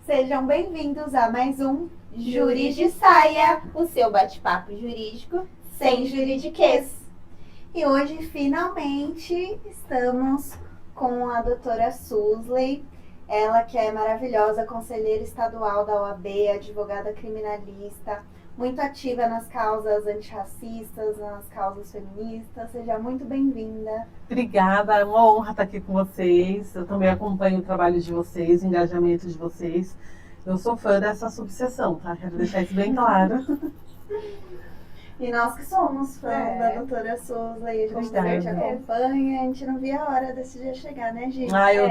Sejam bem-vindos a mais um Júri de Saia, o seu bate-papo jurídico sem juridiquês. E hoje, finalmente, estamos com a doutora Susley, ela que é maravilhosa, conselheira estadual da OAB, advogada criminalista, muito ativa nas causas antirracistas, nas causas feministas. Seja muito bem-vinda. Obrigada, é uma honra estar aqui com vocês. Eu também acompanho o trabalho de vocês, o engajamento de vocês. Eu sou fã dessa subseção, tá? Quero deixar isso bem claro. E nós que somos fã da doutora Susley, a gente te acompanha, a gente não via a hora desse dia chegar, né, Gi? Eu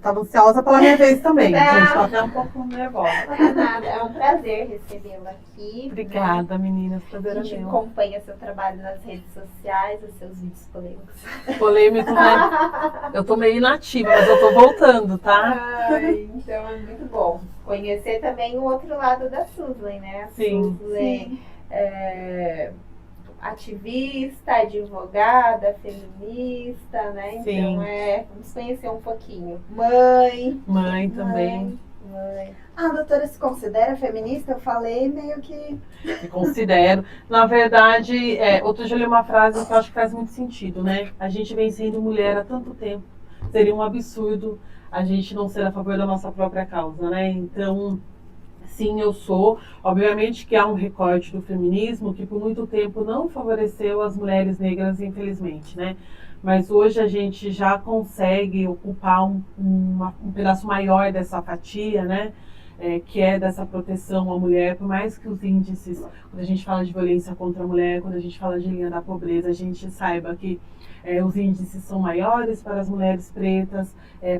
tava ansiosa pela minha vez também, gente, tô até um pouco nervosa. Não é nada, é um prazer recebê-la aqui. Obrigada, meninas, prazer é meu. A gente meu. acompanha seu trabalho nas redes sociais, os seus vídeos polêmicos. Polêmico, né? Eu tô meio inativa, mas eu tô voltando, tá? Então é muito bom conhecer também o outro lado da Susley, né? A Susley ativista, advogada, feminista, né? Sim. Então vamos conhecer um pouquinho. Mãe também. A doutora se considera feminista? Eu falei meio que... Me considero. Na verdade, outro dia eu li uma frase que eu acho que faz muito sentido, né? A gente vem sendo mulher há tanto tempo. Seria um absurdo a gente não ser a favor da nossa própria causa, né? Então, sim, eu sou. Obviamente que há um recorte do feminismo que por muito tempo não favoreceu as mulheres negras, infelizmente, né? Mas hoje a gente já consegue ocupar um pedaço maior dessa fatia, né? Que é dessa proteção à mulher, por mais que os índices, quando a gente fala de violência contra a mulher, quando a gente fala de linha da pobreza, a gente saiba que os índices são maiores para as mulheres pretas,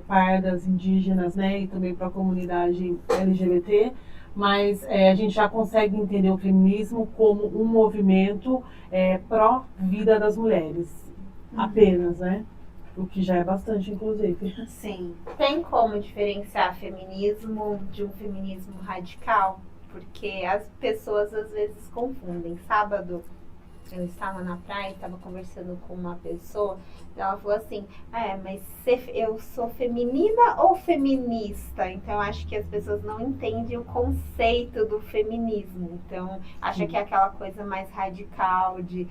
pardas, indígenas, né? E também para a comunidade LGBT. Mas a gente já consegue entender o feminismo como um movimento pró-vida das mulheres, apenas, né? O que já é bastante, inclusive. Sim. Tem como diferenciar feminismo de um feminismo radical? Porque as pessoas às vezes confundem. Sábado eu estava na praia e estava conversando com uma pessoa, e ela falou assim, mas eu sou feminina ou feminista? Então acho que as pessoas não entendem o conceito do feminismo. Então acha que é aquela coisa mais radical de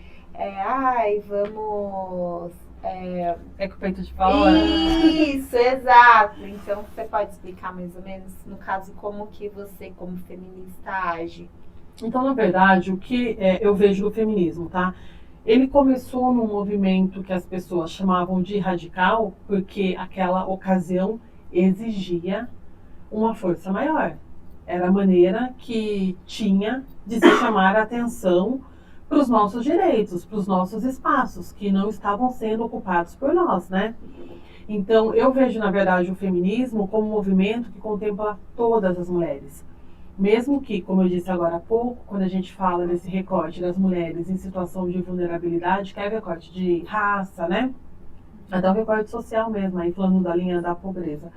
vamos... com o peito de fora. Isso, exato. Então você pode explicar mais ou menos, no caso, como que você, como feminista, age? Então, na verdade, o que eu vejo do feminismo, tá? Ele começou num movimento que as pessoas chamavam de radical, porque aquela ocasião exigia uma força maior. Era a maneira que tinha de se chamar a atenção para os nossos direitos, para os nossos espaços, que não estavam sendo ocupados por nós, né? Então, eu vejo, na verdade, o feminismo como um movimento que contempla todas as mulheres. Mesmo que, como eu disse agora há pouco, quando a gente fala desse recorte das mulheres em situação de vulnerabilidade, que é o recorte de raça, né? Até o recorte social mesmo, aí falando da linha da pobreza.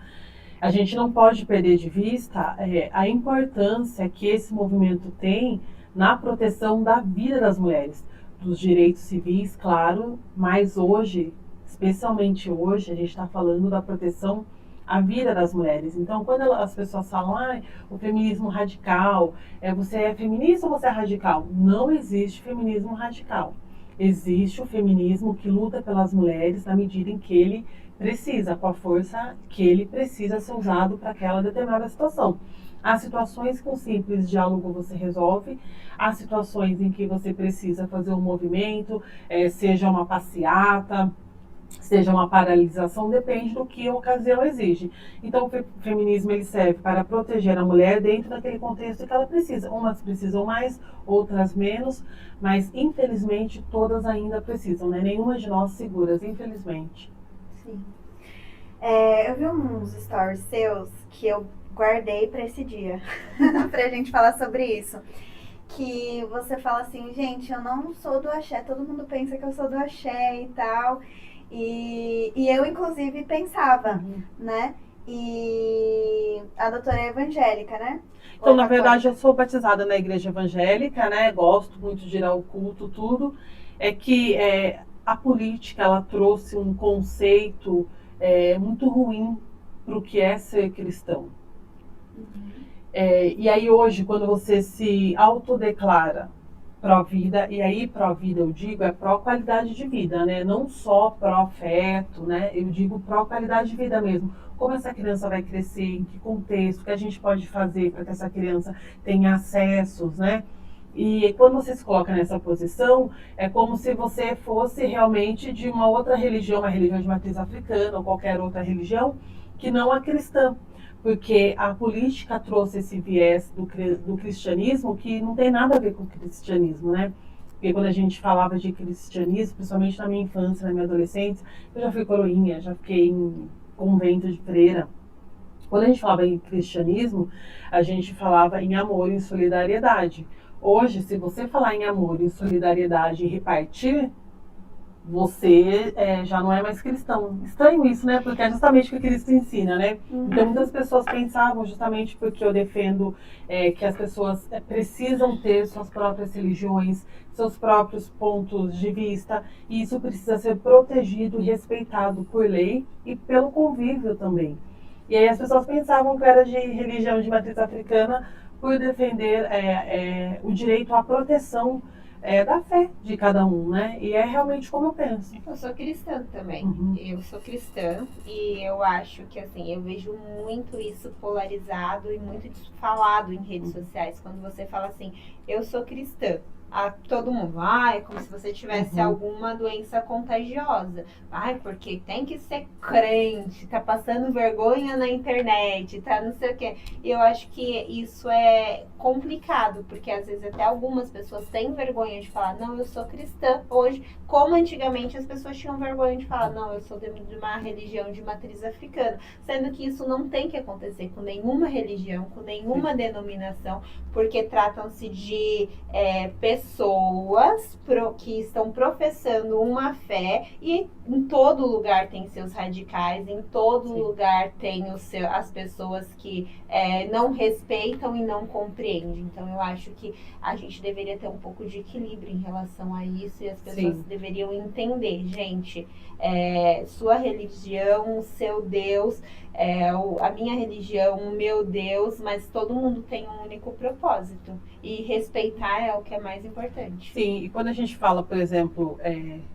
A gente não pode perder de vista a importância que esse movimento tem na proteção da vida das mulheres, dos direitos civis, claro, mas hoje, especialmente hoje, a gente está falando da proteção à vida das mulheres. Então, quando as pessoas falam, o feminismo radical, você é feminista ou você é radical? Não existe feminismo radical. Existe o feminismo que luta pelas mulheres na medida em que ele precisa, com a força que ele precisa ser usado para aquela determinada situação. Há situações que um simples diálogo você resolve, há situações em que você precisa fazer um movimento, seja uma passeata, seja uma paralisação, depende do que a ocasião exige. Então, o feminismo ele serve para proteger a mulher dentro daquele contexto que ela precisa. Umas precisam mais, outras menos, mas infelizmente todas ainda precisam, né? Nenhuma de nós seguras, infelizmente. Sim. Eu vi uns stories seus que eu guardei para esse dia, pra gente falar sobre isso. Que você fala assim, gente, eu não sou do axé, todo mundo pensa que eu sou do axé e tal. E eu, inclusive, pensava, né? E a doutora é evangélica, né? Então, na verdade, eu sou batizada na igreja evangélica, né? Gosto muito de ir ao culto, tudo. É que a política, ela trouxe um conceito muito ruim para o que é ser cristão. E aí hoje, quando você se autodeclara pró-vida, e aí pró-vida eu digo, é pró-qualidade de vida, né? Não só pró-feto, né? Eu digo pró-qualidade de vida mesmo. Como essa criança vai crescer, em que contexto, o que a gente pode fazer para que essa criança tenha acessos, né? E quando você se coloca nessa posição, é como se você fosse realmente de uma outra religião, uma religião de matriz africana ou qualquer outra religião, que não a cristã. Porque a política trouxe esse viés do cristianismo que não tem nada a ver com o cristianismo, né? Porque quando a gente falava de cristianismo, principalmente na minha infância, na minha adolescência, eu já fui coroinha, já fiquei em convento de freira. Quando a gente falava em cristianismo, a gente falava em amor e em solidariedade. Hoje, se você falar em amor, em solidariedade e repartir, você já não é mais cristão. Estranho isso, né? Porque é justamente o que Cristo ensina, né? Então, muitas pessoas pensavam, justamente porque eu defendo que as pessoas precisam ter suas próprias religiões, seus próprios pontos de vista, e isso precisa ser protegido e respeitado por lei e pelo convívio também. E aí as pessoas pensavam que eu era de religião de matriz africana por defender o direito à proteção da fé de cada um, né? E é realmente como eu penso. Eu sou cristã também. Uhum. Eu sou cristã e eu acho que, assim, eu vejo muito isso polarizado e muito falado em redes sociais. Quando você fala assim, eu sou cristã, todo mundo, é como se você tivesse alguma doença contagiosa. Porque tem que ser crente, tá passando vergonha na internet, tá não sei o quê. E eu acho que isso é complicado, porque às vezes até algumas pessoas têm vergonha de falar, não, eu sou cristã hoje, como antigamente as pessoas tinham vergonha de falar, não, eu sou de uma religião de matriz africana, sendo que isso não tem que acontecer com nenhuma religião, com nenhuma denominação, porque tratam-se de pessoas que estão professando uma fé, e em todo lugar tem seus radicais, em todo lugar tem as pessoas que não respeitam e não compreendem. Então eu acho que a gente deveria ter um pouco de equilíbrio em relação a isso, e as pessoas deveriam entender, gente, sua religião, o seu Deus, a minha religião, o meu Deus, mas todo mundo tem um único propósito, e respeitar é o que é mais importante. Sim, e quando a gente fala, por exemplo,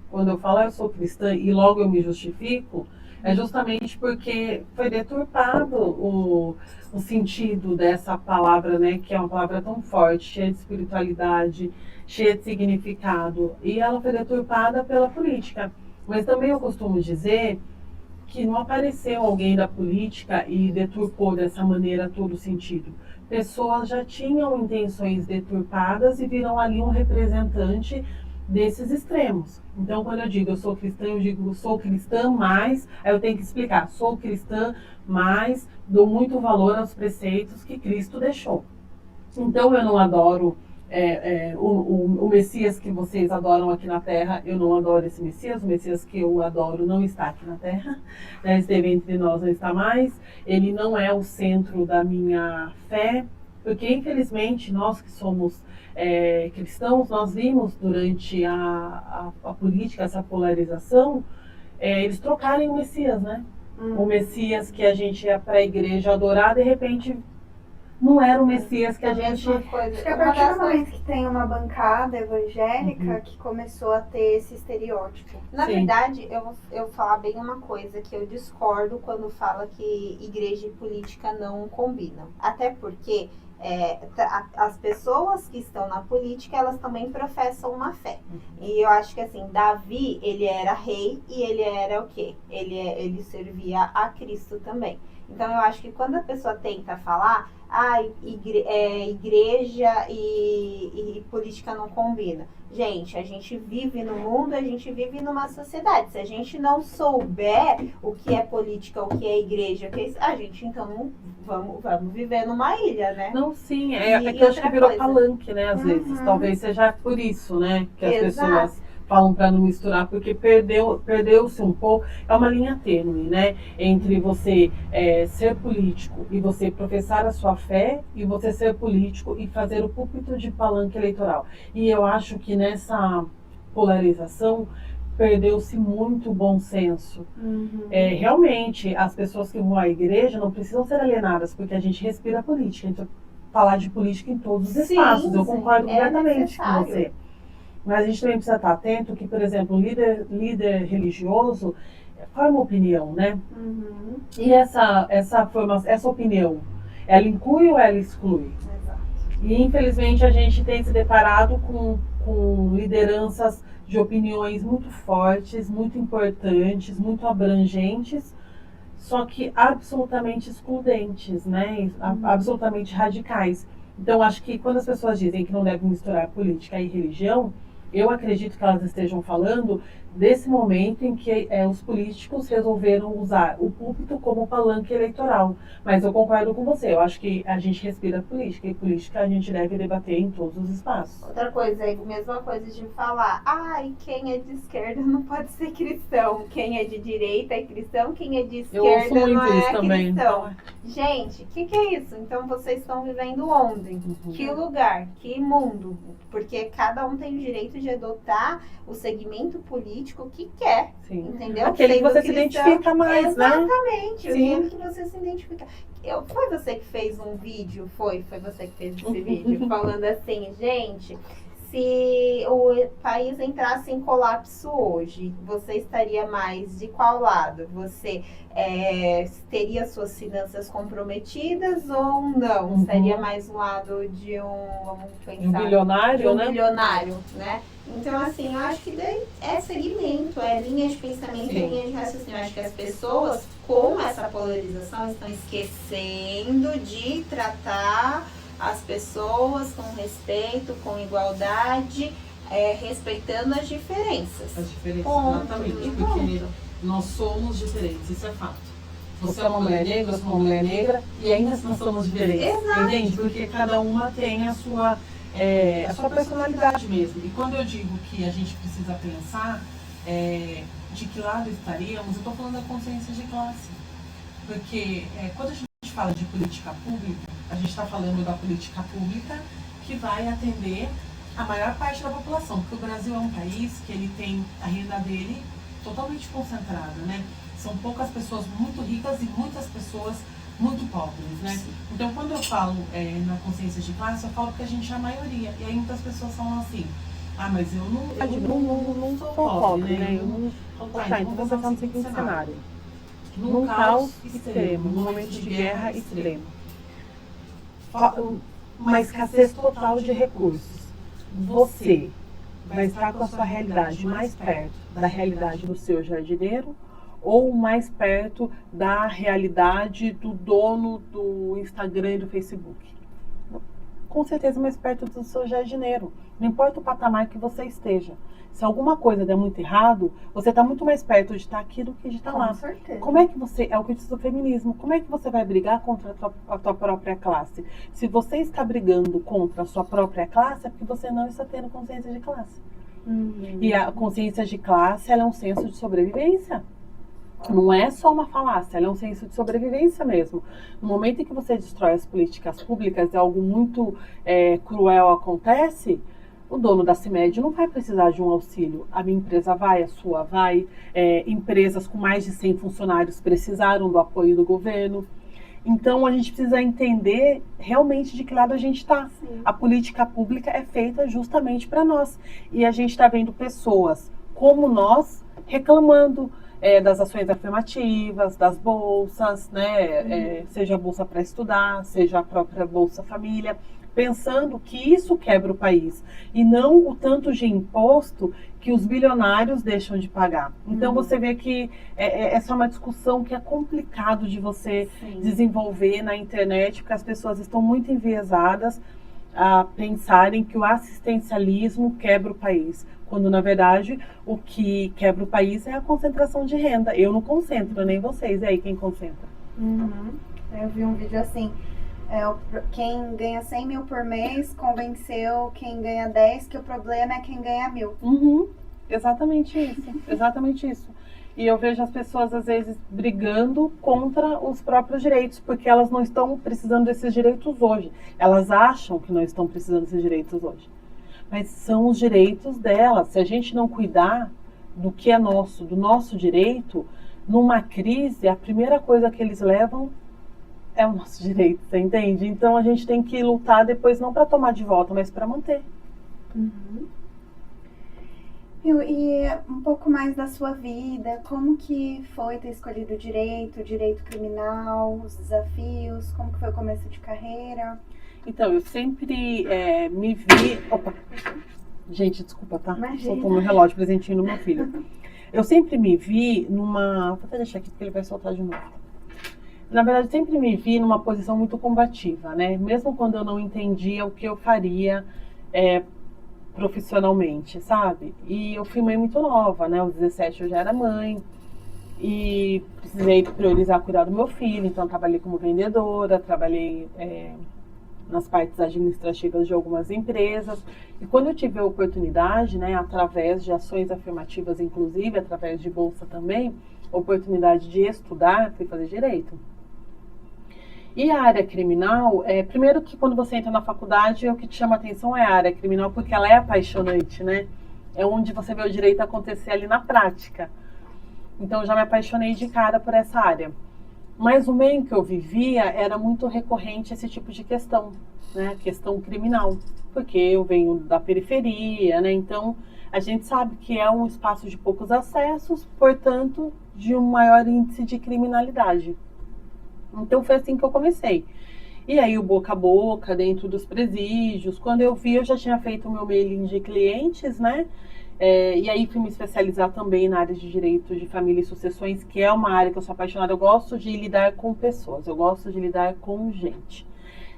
quando eu falo eu sou cristã e logo eu me justifico, é justamente porque foi deturpado o sentido dessa palavra, né? Que é uma palavra tão forte, cheia de espiritualidade, cheia de significado. E ela foi deturpada pela política. Mas também eu costumo dizer que não apareceu alguém da política e deturpou dessa maneira todo o sentido. Pessoas já tinham intenções deturpadas e viram ali um representante desses extremos. Então, quando eu digo eu sou cristã, eu digo sou cristã, mas aí eu tenho que explicar, sou cristã, mas dou muito valor aos preceitos que Cristo deixou. Então, eu não adoro o Messias que vocês adoram aqui na Terra, eu não adoro esse Messias. O Messias que eu adoro não está aqui na Terra, né? Esteve entre nós, não está mais. Ele não é o centro da minha fé, porque infelizmente nós que somos cristãos, nós vimos durante a política, essa polarização, eles trocarem o Messias, né? O Messias que a gente ia para a igreja adorar, de repente não era o Messias que a gente... Acho que a partir do momento que tem uma bancada evangélica que começou a ter esse estereótipo. Na verdade, eu vou falar bem uma coisa que eu discordo quando fala que igreja e política não combinam. Até porque as pessoas que estão na política, elas também professam uma fé. E eu acho que assim, Davi, ele era rei e ele era o quê? Ele servia a Cristo também. Então eu acho que quando a pessoa tenta falar, igreja e política não combina. Gente, a gente vive no mundo, a gente vive numa sociedade. Se a gente não souber o que é política, o que é igreja, a gente então não vamos viver numa ilha, né? Não, sim, que eu acho que virou palanque, né, às vezes. Talvez seja por isso, né, que as pessoas falam para não misturar, porque perdeu-se um pouco, é uma linha tênue, né, entre você ser político e você professar a sua fé, e você ser político e fazer o púlpito de palanque eleitoral. E eu acho que nessa polarização perdeu-se muito o bom senso. Realmente, as pessoas que vão à igreja não precisam ser alienadas, porque a gente respira política. A gente vai falar de política em todos os espaços. Eu concordo completamente com você. Mas a gente também precisa estar atento que, por exemplo, o líder religioso forma opinião, né? E essa opinião, ela inclui ou ela exclui? Exato. E, infelizmente, a gente tem se deparado com lideranças de opiniões muito fortes, muito importantes, muito abrangentes, só que absolutamente excludentes, né? Absolutamente radicais. Então, acho que quando as pessoas dizem que não devem misturar política e religião, eu acredito que elas estejam falando desse momento em que os políticos resolveram usar o púlpito como palanque eleitoral. Mas eu concordo com você, eu acho que a gente respira política, e política a gente deve debater em todos os espaços. Outra coisa, é a mesma coisa de falar, quem é de esquerda não pode ser cristão, quem é de direita é cristão, quem é de esquerda não é cristão. Gente, o que é isso? Então vocês estão vivendo onde? Que lugar? Que mundo? Porque cada um tem o direito de adotar o segmento político que quer. Sim. Entendeu? Aquele que você se identifica mais, exatamente, né? Aquele que você se identifica. Foi você que fez um vídeo? Foi você que fez esse vídeo falando assim, gente, se o país entrasse em colapso hoje, você estaria mais de qual lado? Você teria suas finanças comprometidas ou não? Estaria mais do lado de vamos pensar, um bilionário, né? Bilionário, né? Então, assim, eu acho que daí é segmento, é linha de pensamento, linha de raciocínio. Eu acho que as pessoas, com essa polarização, estão esquecendo de tratar as pessoas com respeito, com igualdade, respeitando as diferenças. As diferenças, ponto, exatamente. Porque nós somos diferentes, isso é fato. Você é uma mulher negra, eu sou uma mulher negra, e ainda assim nós somos diferentes. Exato. Entende? Porque cada uma tem a sua personalidade mesmo. E quando eu digo que a gente precisa pensar de que lado estaríamos, eu estou falando da consciência de classe. Porque quando a gente fala de política pública, a gente está falando da política pública que vai atender a maior parte da população. Porque o Brasil é um país que ele tem a renda dele totalmente concentrada, né? São poucas pessoas muito ricas e muitas pessoas muito pobres, né? Sim. Então, quando eu falo na consciência de classe, eu falo que a gente é a maioria. E aí muitas pessoas falam assim, mas eu não sou pobre, né? Então você está no seguinte cenário. Num caos extremo, num momento de guerra extremo. Uma escassez total de recursos. Você vai estar com a sua realidade mais perto da realidade do seu jardineiro ou mais perto da realidade do dono do Instagram e do Facebook? Com certeza mais perto do seu jardineiro. Não importa o patamar que você esteja. Se alguma coisa der muito errado, você está muito mais perto de estar aqui do que de estar lá. Com certeza. Como é que você, é o que diz o feminismo, como é que você vai brigar contra a tua própria classe? Se você está brigando contra a sua própria classe, é porque você não está tendo consciência de classe. E a consciência de classe, ela é um senso de sobrevivência. Não é só uma falácia, ela é um senso de sobrevivência mesmo. No momento em que você destrói as políticas públicas e algo muito cruel acontece, o dono da CIMED não vai precisar de um auxílio. A minha empresa vai, a sua vai. Empresas com mais de 100 funcionários precisaram do apoio do governo. Então, a gente precisa entender realmente de que lado a gente está. A política pública é feita justamente para nós. E a gente está vendo pessoas como nós reclamando das ações afirmativas, das bolsas, né? Seja a bolsa para estudar, seja a própria Bolsa Família, pensando que isso quebra o país e não o tanto de imposto que os bilionários deixam de pagar. Então você vê que essa é uma discussão que é complicado de você desenvolver na internet, porque as pessoas estão muito enviesadas a pensarem que o assistencialismo quebra o país, quando na verdade o que quebra o país é a concentração de renda. Eu não concentro, nem vocês. E aí, quem concentra? Eu vi um vídeo assim, quem ganha 100 mil por mês convenceu quem ganha 10 que o problema é quem ganha 1.000. Exatamente isso, exatamente isso. E eu vejo as pessoas, às vezes, brigando contra os próprios direitos, porque elas não estão precisando desses direitos hoje. Elas acham que não estão precisando desses direitos hoje. Mas são os direitos delas. Se a gente não cuidar do que é nosso, do nosso direito, numa crise, a primeira coisa que eles levam é o nosso direito, você entende? Então a gente tem que lutar depois não para tomar de volta, mas para manter. Uhum. E um pouco mais da sua vida, como que foi ter escolhido o direito criminal, os desafios, como que foi o começo de carreira? Então, eu sempre me vi... Opa! Gente, desculpa, tá? Imagina. Soltou meu relógio, presentinho do meu filho. Eu sempre me vi numa... Vou até deixar aqui porque ele vai soltar de novo. Na verdade, sempre me vi numa posição muito combativa, né? Mesmo quando eu não entendia o que eu faria profissionalmente, sabe? E eu fui mãe muito nova, né? Aos 17 eu já era mãe e precisei priorizar cuidar do meu filho, então trabalhei como vendedora, trabalhei nas partes administrativas de algumas empresas. E quando eu tive a oportunidade, né, através de ações afirmativas, inclusive através de bolsa também, oportunidade de estudar, fui fazer direito. E a área criminal, primeiro que quando você entra na faculdade, o que te chama a atenção é a área criminal, porque ela é apaixonante, né? É onde você vê o direito acontecer ali na prática. Então, eu já me apaixonei de cara por essa área. Mas o meio que eu vivia era muito recorrente esse tipo de questão, né? Questão criminal, porque eu venho da periferia, né? Então, a gente sabe que é um espaço de poucos acessos, portanto, de um maior índice de criminalidade. Então foi assim que eu comecei. E aí o boca a boca dentro dos presídios. Quando eu vi, eu já tinha feito o meu mailing de clientes, né? E aí fui me especializar também na área de direito de família e sucessões, que é uma área que eu sou apaixonada. Eu gosto de lidar com pessoas, eu gosto de lidar com gente.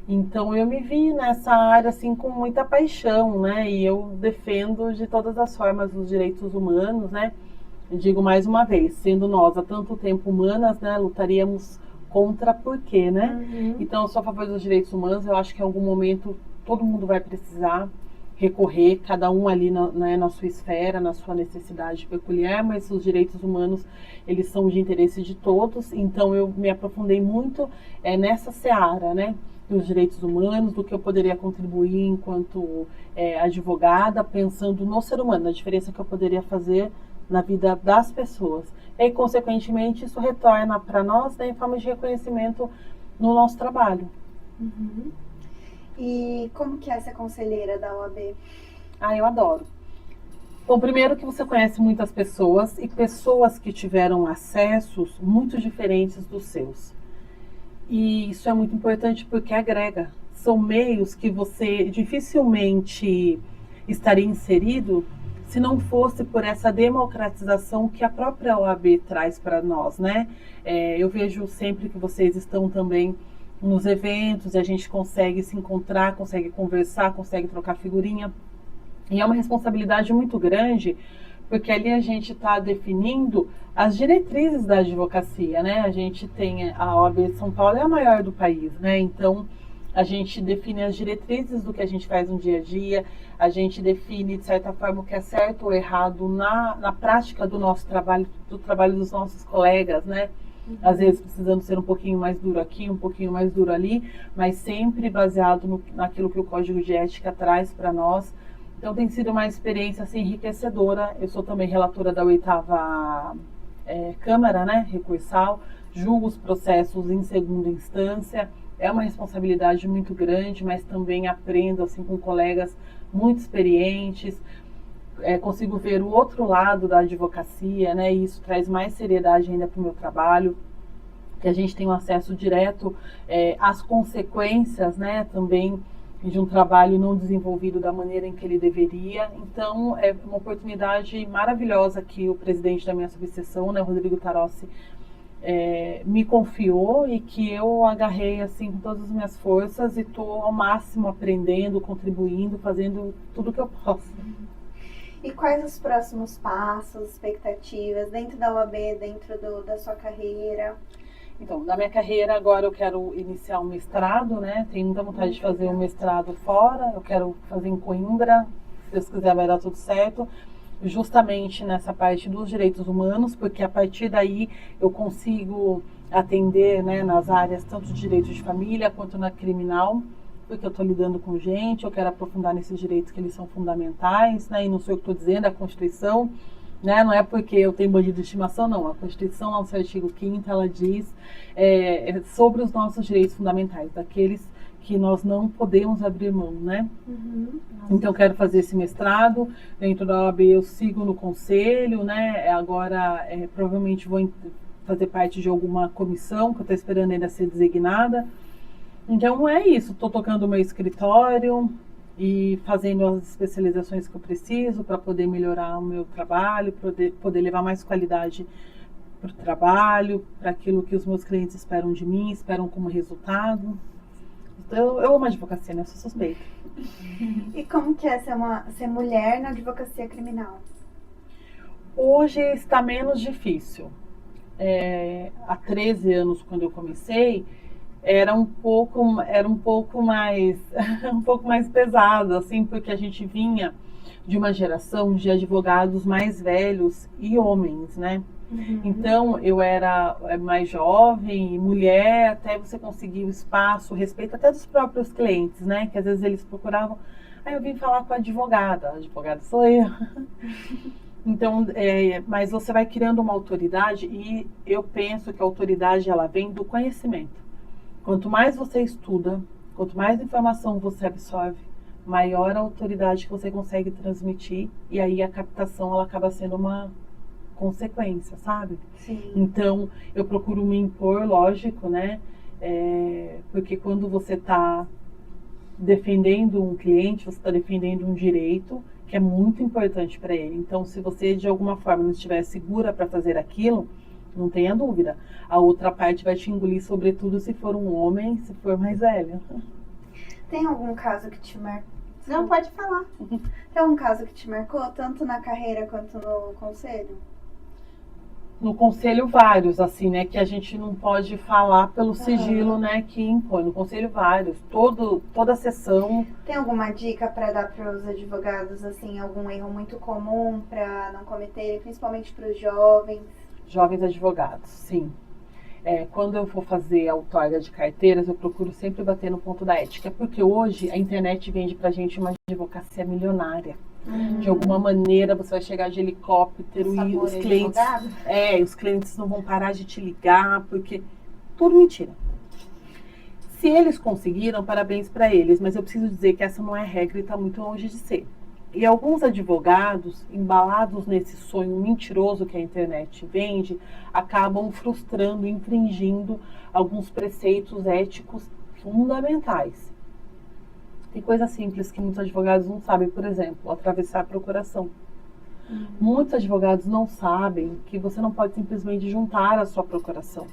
Então eu me vi nessa área assim com muita paixão, né? E eu defendo de todas as formas os direitos humanos, né? Eu digo mais uma vez, sendo nós há tanto tempo humanas, né? Lutaríamos contra por quê, né? Uhum. Então eu sou a favor dos direitos humanos. Eu acho que em algum momento todo mundo vai precisar recorrer, cada um ali na sua esfera, na sua necessidade peculiar, mas os direitos humanos, eles são de interesse de todos. Então eu me aprofundei muito nessa seara, né? Dos direitos humanos, do que eu poderia contribuir enquanto advogada, pensando no ser humano, na diferença que eu poderia fazer na vida das pessoas. E, consequentemente, isso retorna para nós, né, em forma de reconhecimento no nosso trabalho. Uhum. E como que é ser conselheira da OAB? Eu adoro. Bom, primeiro que você conhece muitas pessoas e pessoas que tiveram acessos muito diferentes dos seus. E isso é muito importante porque agrega. São meios que você dificilmente estaria inserido se não fosse por essa democratização que a própria OAB traz para nós, né? Eu vejo sempre que vocês estão também nos eventos e a gente consegue se encontrar, consegue conversar, consegue trocar figurinha. E é uma responsabilidade muito grande, porque ali a gente está definindo as diretrizes da advocacia, né? A gente tem a OAB de São Paulo, é a maior do país, né? Então, a gente define as diretrizes do que a gente faz no dia a dia, a gente define, de certa forma, o que é certo ou errado na prática do nosso trabalho, do trabalho dos nossos colegas, né? Às vezes precisando ser um pouquinho mais duro aqui, um pouquinho mais duro ali, mas sempre baseado naquilo que o Código de Ética traz para nós. Então tem sido uma experiência assim, enriquecedora. Eu sou também relatora da 8ª Câmara, né, recursal, julgo os processos em segunda instância. É uma responsabilidade muito grande, mas também aprendo assim, com colegas muito experientes. Consigo ver o outro lado da advocacia, né, e isso traz mais seriedade ainda para o meu trabalho, que a gente tem um acesso direto às consequências, né, também de um trabalho não desenvolvido da maneira em que ele deveria. Então, é uma oportunidade maravilhosa que o presidente da minha subseção, né, Rodrigo Tarossi, me confiou e que eu agarrei assim com todas as minhas forças e estou ao máximo aprendendo, contribuindo, fazendo tudo que eu posso. E quais os próximos passos, expectativas dentro da OAB, dentro da sua carreira? Então, na minha carreira agora eu quero iniciar um mestrado, né? Tenho muita vontade de fazer um mestrado fora, eu quero fazer em Coimbra, se Deus quiser vai dar tudo certo, justamente nessa parte dos direitos humanos, porque a partir daí eu consigo atender, né, nas áreas tanto de direito de família quanto na criminal, porque eu estou lidando com gente, eu quero aprofundar nesses direitos que eles são fundamentais, né, e não sou eu que estou dizendo, é a Constituição, né? Não é porque eu tenho bandido de estimação, não. A Constituição, no seu artigo 5º, ela diz sobre os nossos direitos fundamentais, daqueles que nós não podemos abrir mão, né? Então, eu quero fazer esse mestrado. Dentro da OAB, eu sigo no conselho, né? Agora, provavelmente vou fazer parte de alguma comissão, que eu estou esperando ainda ser designada. Então, é isso. Estou tocando o meu escritório e fazendo as especializações que eu preciso para poder melhorar o meu trabalho, poder levar mais qualidade para o trabalho, para aquilo que os meus clientes esperam de mim, esperam como resultado. Então, eu amo a advocacia, né? Eu sou suspeita. E como que é ser mulher na advocacia criminal? Hoje está menos difícil. Há 13 anos, quando eu comecei, era um pouco mais um pouco mais pesado, assim, porque a gente vinha de uma geração de advogados mais velhos e homens, né? Então, eu era mais jovem, mulher, até você conseguir o espaço, o respeito até dos próprios clientes, né? Que às vezes eles procuravam, eu vim falar com a advogada sou eu. Então, mas você vai criando uma autoridade e eu penso que a autoridade, ela vem do conhecimento. Quanto mais você estuda, quanto mais informação você absorve, maior a autoridade que você consegue transmitir, e aí a captação, ela acaba sendo uma consequência, sabe? Sim. Então, eu procuro me impor, lógico, né? Porque quando você está defendendo um cliente, você está defendendo um direito que é muito importante para ele. Então, se você de alguma forma não estiver segura para fazer aquilo, não tenha dúvida, a outra parte vai te engolir, sobretudo se for um homem, se for mais velho. Tem algum caso que te marcou? Não, pode falar. Tem algum caso que te marcou, tanto na carreira quanto no conselho? No conselho, vários, assim, né, que a gente não pode falar pelo sigilo, né, que impõe. No conselho, vários. Toda a sessão. Tem alguma dica para dar para os advogados, assim, algum erro muito comum para não cometerem, principalmente para os jovens? Jovens advogados, sim. Quando eu for fazer a outorga de carteiras, eu procuro sempre bater no ponto da ética, porque hoje a internet vende pra gente uma advocacia milionária. De alguma maneira você vai chegar de helicóptero e os clientes não vão parar de te ligar, porque tudo mentira. Se eles conseguiram, parabéns para eles, mas eu preciso dizer que essa não é regra e está muito longe de ser. E alguns advogados, embalados nesse sonho mentiroso que a internet vende, acabam frustrando, infringindo alguns preceitos éticos fundamentais. Tem coisa simples que muitos advogados não sabem, por exemplo, atravessar a procuração. Muitos advogados não sabem que você não pode simplesmente juntar a sua procuração.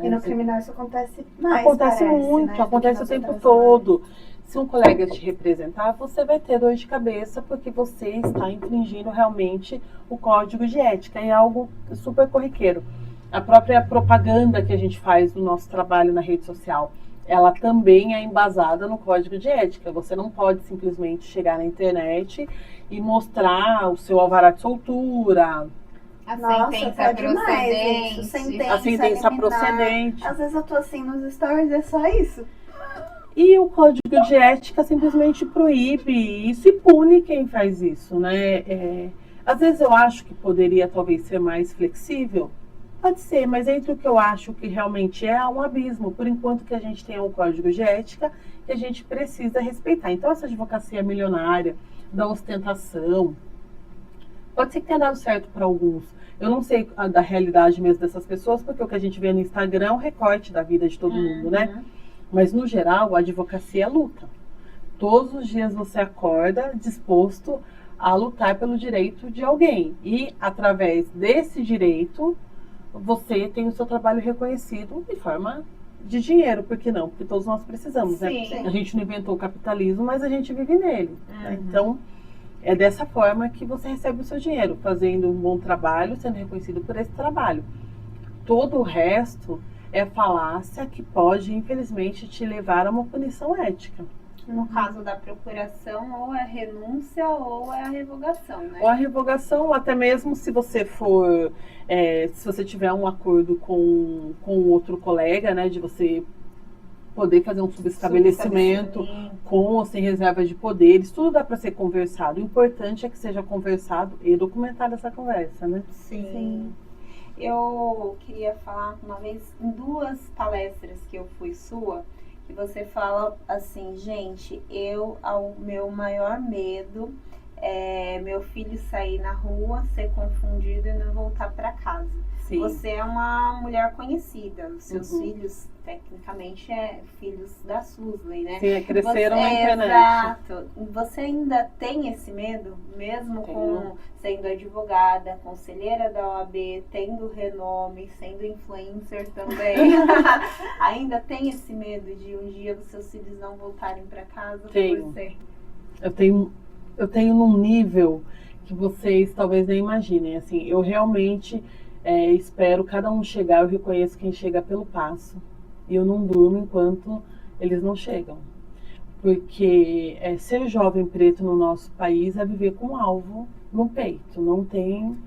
E no criminal isso acontece mais, Acontece muito, né? acontece o tempo todo. Se um colega te representar, você vai ter dor de cabeça porque você está infringindo realmente o código de ética. É algo super corriqueiro. A própria propaganda que a gente faz no nosso trabalho na rede social, ela também é embasada no código de ética. Você não pode simplesmente chegar na internet e mostrar o seu alvará de soltura, A Nossa, sentença tá demais procedente. isso. Sentença, a sentença liminar. procedente. Às vezes eu tô assim nos stories, é só isso. E o código de ética simplesmente proíbe isso e pune quem faz isso, né? Às vezes eu acho que poderia talvez ser mais flexível. Pode ser, mas entre o que eu acho que realmente é um abismo. Por enquanto que a gente tem um código de ética que a gente precisa respeitar. Então essa advocacia milionária, da ostentação, pode ser que tenha dado certo para alguns. Eu não sei da realidade mesmo dessas pessoas, porque o que a gente vê no Instagram é um recorte da vida de todo mundo, né? Mas no geral, a advocacia é luta. Todos os dias você acorda disposto a lutar pelo direito de alguém. E através desse direito, você tem o seu trabalho reconhecido em forma de dinheiro. Por que não? Porque todos nós precisamos, né? Sim. A gente não inventou o capitalismo, mas a gente vive nele. Né? Então, é dessa forma que você recebe o seu dinheiro, fazendo um bom trabalho, sendo reconhecido por esse trabalho. Todo o resto é falácia que pode, infelizmente, te levar a uma punição ética. No caso da procuração, ou é renúncia ou é a revogação, né? Ou a revogação, ou até mesmo se você for, se você tiver um acordo com outro colega, né, de você poder fazer um subestabelecimento com ou sem reserva de poderes, tudo dá para ser conversado. O importante é que seja conversado e documentado essa conversa, né? Sim. Eu queria falar uma vez em 2 palestras que eu fui sua, que você fala assim, gente, o meu maior medo é meu filho sair na rua, ser confundido e não voltar para casa. Sim. Você é uma mulher conhecida, os seus filhos, tecnicamente, filhos da Susley, né? Sim, cresceram na internet. Exato. Você ainda tem esse medo, mesmo com sendo advogada, conselheira da OAB, tendo renome, sendo influencer também? Ainda tem esse medo de um dia os seus filhos não voltarem para casa? Tenho. Você? Eu tenho num nível que vocês talvez nem imaginem. Assim, eu realmente espero cada um chegar. Eu reconheço quem chega pelo passo. E eu não durmo enquanto eles não chegam. Porque ser jovem preto no nosso país é viver com um alvo no peito. Não tem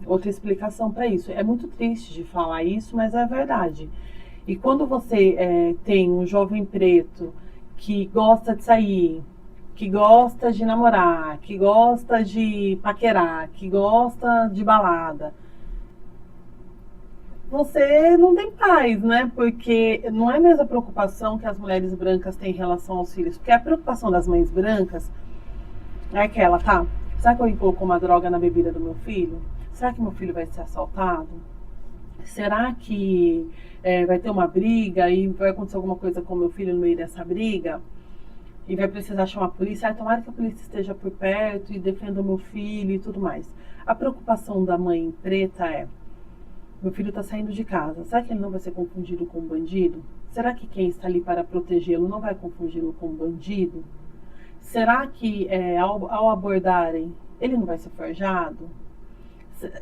outra explicação para isso. É muito triste de falar isso, mas é verdade. E quando você tem um jovem preto que gosta de sair, que gosta de namorar, que gosta de paquerar, que gosta de balada, você não tem paz, né? Porque não é a mesma preocupação que as mulheres brancas têm em relação aos filhos. Porque a preocupação das mães brancas é aquela, tá? Será que alguém colocou uma droga na bebida do meu filho? Será que meu filho vai ser assaltado? Será que vai ter uma briga e vai acontecer alguma coisa com meu filho no meio dessa briga? E vai precisar chamar a polícia? Tomara que a polícia esteja por perto e defenda o meu filho e tudo mais. A preocupação da mãe preta é: meu filho está saindo de casa, será que ele não vai ser confundido com um bandido? Será que quem está ali para protegê-lo não vai confundi-lo com um bandido? Será que ao abordarem, ele não vai ser forjado?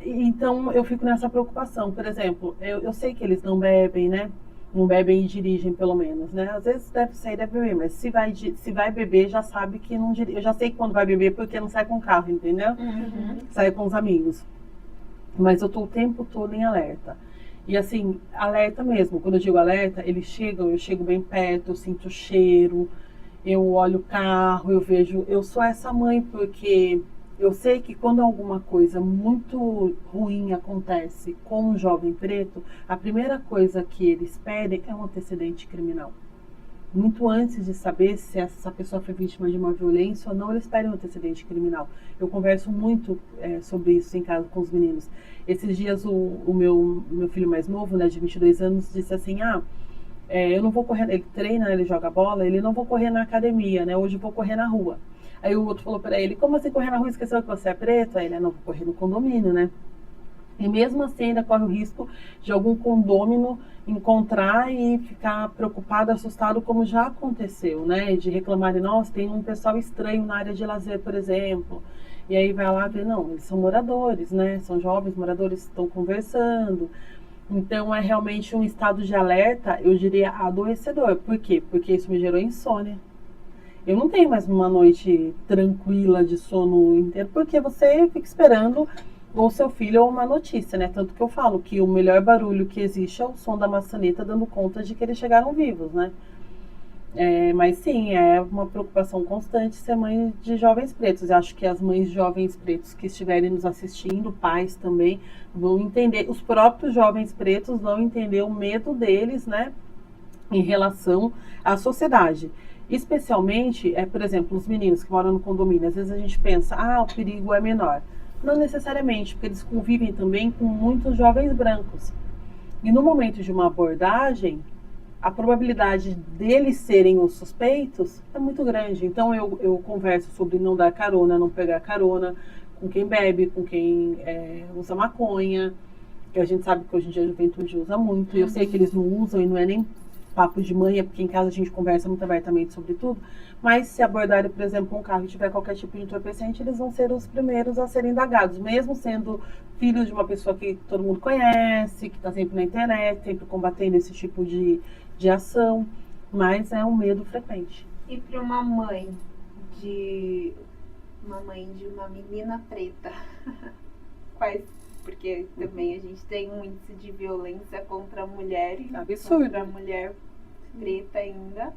Então eu fico nessa preocupação. Por exemplo, eu sei que eles não bebem, né? Não bebem e dirigem, pelo menos, né? Às vezes deve sair, deve beber, mas se vai beber, já sabe que não dirige. Eu já sei quando vai beber porque não sai com o carro, entendeu? Sai com os amigos. Mas eu tô o tempo todo em alerta. E assim, alerta mesmo. Quando eu digo alerta, eles chegam, eu chego bem perto, eu sinto o cheiro, eu olho o carro, eu vejo. Eu sou essa mãe porque eu sei que quando alguma coisa muito ruim acontece com um jovem preto, a primeira coisa que eles pedem é um antecedente criminal. Muito antes de saber se essa pessoa foi vítima de uma violência ou não, eles pedem um antecedente criminal. Eu converso muito sobre isso em casa com os meninos. Esses dias o meu filho mais novo, né, de 22 anos, disse assim, eu não vou correr, ele treina, ele joga bola, ele não vou correr na academia, né, hoje eu vou correr na rua. Aí o outro falou para ele, como assim correr na rua, esqueceu que você é preto? Aí ele, não, vou correr no condomínio, né. E mesmo assim ainda corre o risco de algum condômino encontrar e ficar preocupado, assustado, como já aconteceu, né? De reclamar de, nossa, tem um pessoal estranho na área de lazer, por exemplo. E aí vai lá ver, não, eles são moradores, né? São jovens moradores que estão conversando. Então é realmente um estado de alerta, eu diria, adoecedor. Por quê? Porque isso me gerou insônia. Eu não tenho mais uma noite tranquila de sono inteiro, porque você fica esperando ou seu filho ou uma notícia, né? Tanto que eu falo que o melhor barulho que existe é o som da maçaneta dando conta de que eles chegaram vivos, né? Mas sim, é uma preocupação constante ser mãe de jovens pretos. Eu acho que as mães de jovens pretos que estiverem nos assistindo, pais também, vão entender, os próprios jovens pretos vão entender o medo deles, né? Em relação à sociedade. Especialmente, por exemplo, os meninos que moram no condomínio. Às vezes a gente pensa, o perigo é menor. Não necessariamente, porque eles convivem também com muitos jovens brancos. E no momento de uma abordagem, a probabilidade deles serem os suspeitos é muito grande. Então eu converso sobre não dar carona, não pegar carona com quem bebe, com quem usa maconha, que a gente sabe que hoje em dia a juventude usa muito. E eu sei que eles não usam e não é nem papo de mãe, é porque em casa a gente conversa muito abertamente sobre tudo, mas se abordarem, por exemplo, um carro e tiver qualquer tipo de entorpecente, eles vão ser os primeiros a serem indagados, mesmo sendo filhos de uma pessoa que todo mundo conhece, que está sempre na internet, sempre combatendo esse tipo de ação, mas é um medo frequente. E para uma mãe de uma menina preta, quais porque também a gente tem um índice de violência contra a mulher e Absurdo. contra a mulher preta ainda.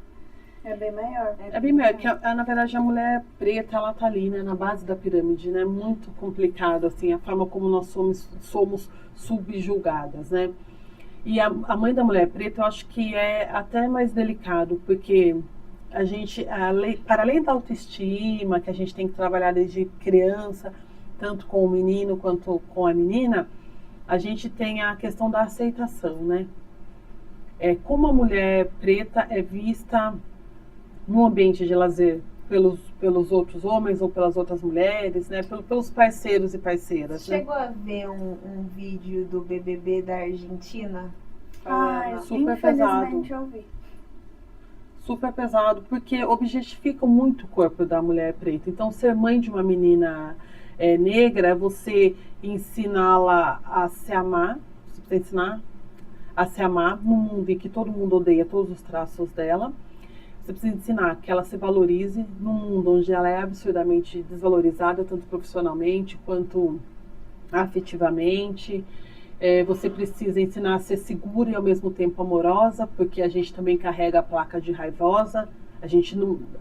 É bem maior. É bem melhor, porque na verdade a mulher preta, ela tá ali, né, na base da pirâmide, né, muito complicado, assim, a forma como nós somos subjugadas, né. E a mãe da mulher preta, eu acho que é até mais delicado, porque a gente, para além da autoestima, que a gente tem que trabalhar desde criança, tanto com o menino quanto com a menina, a gente tem a questão da aceitação, né. Como a mulher preta é vista no ambiente de lazer pelos outros homens ou pelas outras mulheres, né? Pelos parceiros e parceiras. Chegou a ver um vídeo do BBB da Argentina? Super infelizmente eu vi. Super pesado, porque objetifica muito o corpo da mulher preta. Então, ser mãe de uma menina negra é você ensiná-la a se amar, você precisa ensinar a se amar num mundo em que todo mundo odeia todos os traços dela. Você precisa ensinar que ela se valorize num mundo onde ela é absurdamente desvalorizada, tanto profissionalmente quanto afetivamente. Você precisa ensinar a ser segura e ao mesmo tempo amorosa, porque a gente também carrega a placa de raivosa.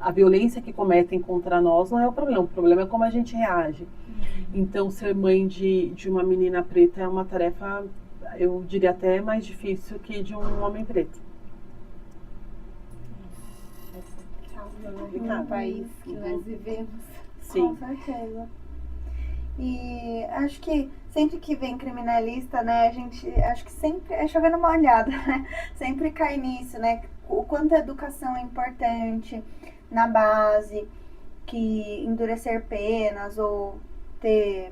A violência que cometem contra nós não é o problema é como a gente reage. Então, ser mãe de uma menina preta é uma tarefa, eu diria até mais difícil que de um homem preto. No país que nós vivemos. Sim. Com certeza. E acho que sempre que vem criminalista, né, a gente acho que sempre é chovendo molhado, né? Sempre cai nisso, né? O quanto a educação é importante na base, que endurecer penas ou ter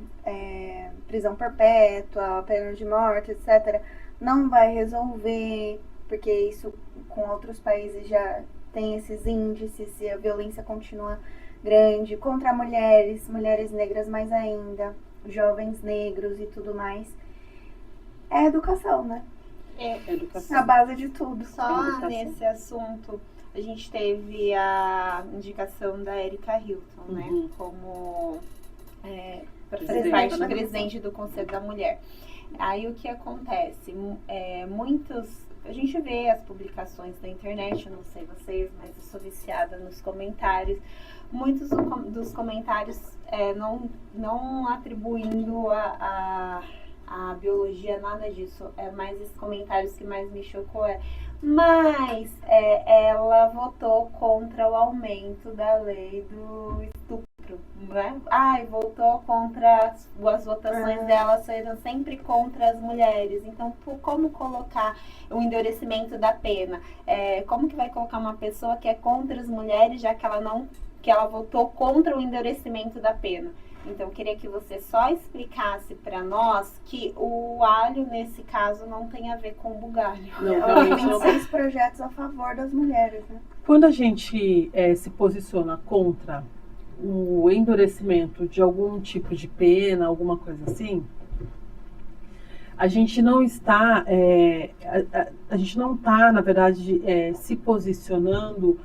prisão perpétua, pena de morte, etc., não vai resolver, porque isso com outros países já tem esses índices e a violência continua grande contra mulheres negras mais ainda, jovens negros e tudo mais. É educação, né? Educação. A base de tudo. Só Educação. nesse assunto, a gente teve a indicação da Erika Hilton, né? Como para fazer parte do presidente do Conselho da Mulher. Aí o que acontece? A gente vê as publicações da internet, eu não sei vocês, mas eu sou viciada nos comentários. Muitos dos comentários não atribuindo a biologia, nada disso. Mais esses comentários que mais me chocou mas ela votou contra o aumento da lei do estupro, né? Votou contra as votações dela saíram sempre contra as mulheres. Então, como colocar o endurecimento da pena? Como que vai colocar uma pessoa que é contra as mulheres, já que ela votou contra o endurecimento da pena? Então, eu queria que você só explicasse para nós que o alho, nesse caso, não tem a ver com o bugalho. Ela tem 6 projetos a favor das mulheres, né? Quando a gente se posiciona contra o endurecimento de algum tipo de pena, alguma coisa assim, a gente não está, na verdade, se posicionando.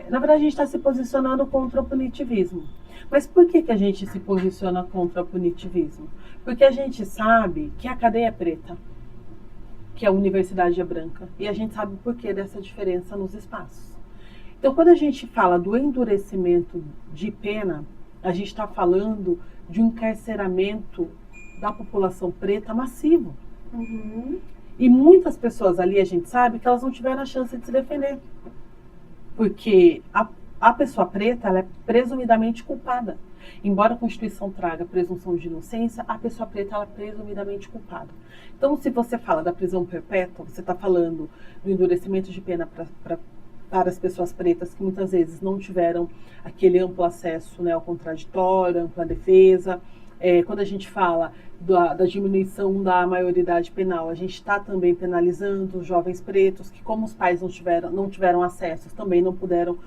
Na verdade, a gente está se posicionando contra o punitivismo. Mas por que a gente se posiciona contra o punitivismo? Porque a gente sabe que a cadeia é preta, que a universidade é branca, e a gente sabe o porquê dessa diferença nos espaços. Então, quando a gente fala do endurecimento de pena, a gente está falando de um encarceramento da população preta massivo. E muitas pessoas ali, a gente sabe que elas não tiveram a chance de se defender. Porque a pessoa preta, ela é presumidamente culpada. Embora a Constituição traga presunção de inocência, a pessoa preta, ela é presumidamente culpada. Então, se você fala da prisão perpétua, você está falando do endurecimento de pena para as pessoas pretas que muitas vezes não tiveram aquele amplo acesso, né, ao contraditório, ampla defesa. Quando a gente fala da diminuição da maioridade penal, a gente está também penalizando os jovens pretos que, como os pais não tiveram acessos, também não puderam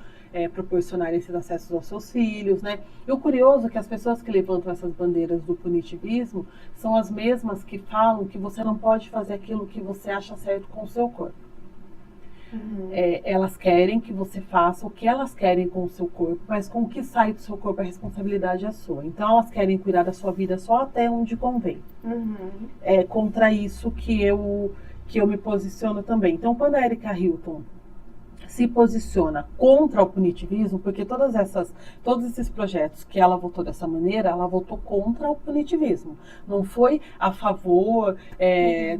proporcionar esses acessos aos seus filhos, né? E o curioso é que as pessoas que levantam essas bandeiras do punitivismo são as mesmas que falam que você não pode fazer aquilo que você acha certo com o seu corpo. Elas querem que você faça o que elas querem com o seu corpo, mas com o que sai do seu corpo a responsabilidade é sua. Então elas querem cuidar da sua vida só até onde convém. É contra isso que eu me posiciono também. Então quando a Erika Hilton se posiciona contra o punitivismo, porque todos esses projetos que ela votou dessa maneira, ela votou contra o punitivismo. Não foi a favor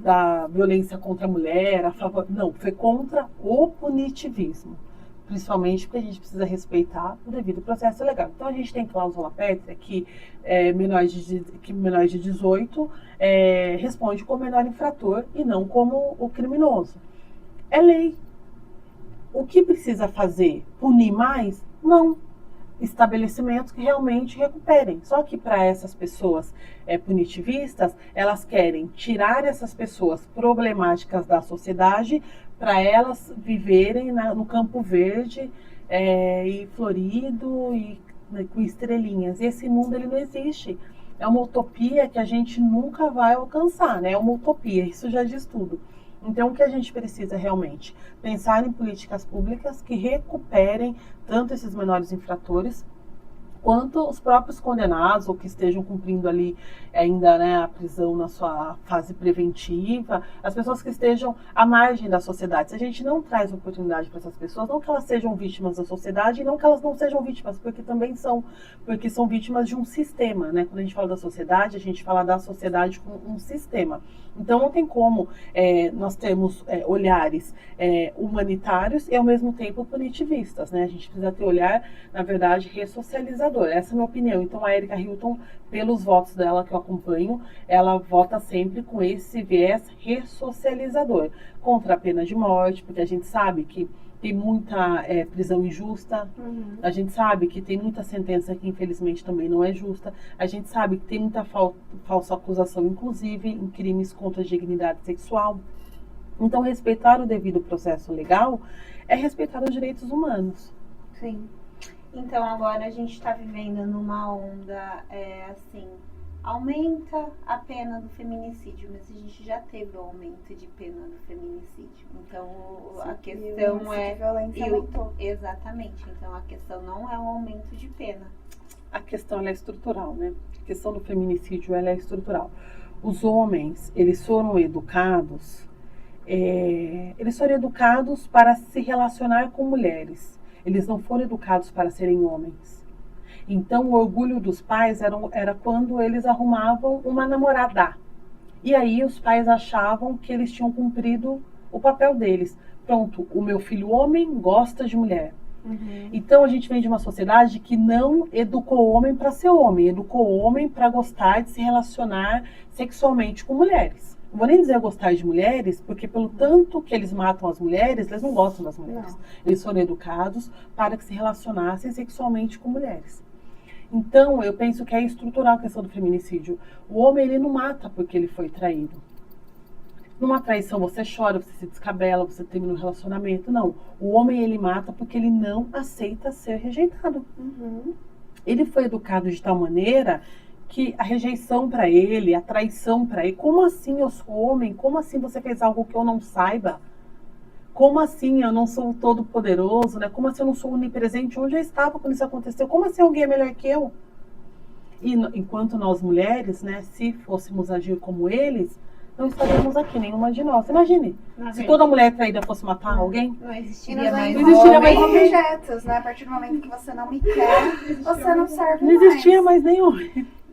da violência contra a mulher, não, foi contra o punitivismo. Principalmente porque a gente precisa respeitar o devido processo legal. Então a gente tem cláusula pétrea que menores de 18 responde como menor infrator e não como o criminoso. É lei. O que precisa fazer? Punir mais? Não. Estabelecimentos que realmente recuperem. Só que para essas pessoas punitivistas, elas querem tirar essas pessoas problemáticas da sociedade para elas viverem no Campo Verde e florido e com estrelinhas. E esse mundo ele não existe. É uma utopia que a gente nunca vai alcançar, né? É uma utopia, isso já diz tudo. Então, o que a gente precisa realmente? Pensar em políticas públicas que recuperem tanto esses menores infratores, quanto os próprios condenados, ou que estejam cumprindo ali ainda, né, a prisão na sua fase preventiva, as pessoas que estejam à margem da sociedade. Se a gente não traz oportunidade para essas pessoas, não que elas sejam vítimas da sociedade, e não que elas não sejam vítimas, porque também são, porque são vítimas de um sistema, né? Quando a gente fala da sociedade, a gente fala da sociedade como um sistema. Então não tem como nós termos olhares humanitários e ao mesmo tempo punitivistas, né? A gente precisa ter olhar, na verdade, ressocializador. Essa é a minha opinião. Então a Erika Hilton, pelos votos dela que eu acompanho, ela vota sempre com esse viés ressocializador, contra a pena de morte, porque a gente sabe que tem muita prisão injusta, a gente sabe que tem muita sentença que infelizmente também não é justa, a gente sabe que tem muita falsa acusação, inclusive em crimes contra a dignidade sexual. Então respeitar o devido processo legal é respeitar os direitos humanos. Sim. Então agora a gente está vivendo numa onda assim, aumenta a pena do feminicídio, mas a gente já teve o aumento de pena do feminicídio. Então a questão exatamente. Então a questão não é o aumento de pena. A questão ela é estrutural, né? A questão do feminicídio ela é estrutural. Os homens, eles foram educados para se relacionar com mulheres. Eles não foram educados para serem homens. Então, o orgulho dos pais era quando eles arrumavam uma namorada. E aí, os pais achavam que eles tinham cumprido o papel deles. Pronto, o meu filho homem gosta de mulher. Então, a gente vem de uma sociedade que não educou o homem para ser homem, educou o homem para gostar de se relacionar sexualmente com mulheres. Não vou nem dizer gostar de mulheres, porque pelo tanto que eles matam as mulheres, eles não gostam das mulheres. Não. Eles foram educados para que se relacionassem sexualmente com mulheres. Então, eu penso que é estrutural a questão do feminicídio. O homem, ele não mata porque ele foi traído. Numa traição, você chora, você se descabela, você termina um relacionamento. Não. O homem, ele mata porque ele não aceita ser rejeitado. Ele foi educado de tal maneira que a rejeição para ele, a traição para ele, como assim eu sou homem? Como assim você fez algo que eu não saiba? Como assim eu não sou todo poderoso, né? Como assim eu não sou onipresente? Onde eu estava quando isso aconteceu? Como assim alguém é melhor que eu? E enquanto nós mulheres, né, se fôssemos agir como eles, não estaríamos aqui, nenhuma de nós. Imagine, se toda mulher traída fosse matar alguém. Não existiria mais mais objetos, né? A partir do momento que você não me quer, você não serve mais. Não existia mais nenhum.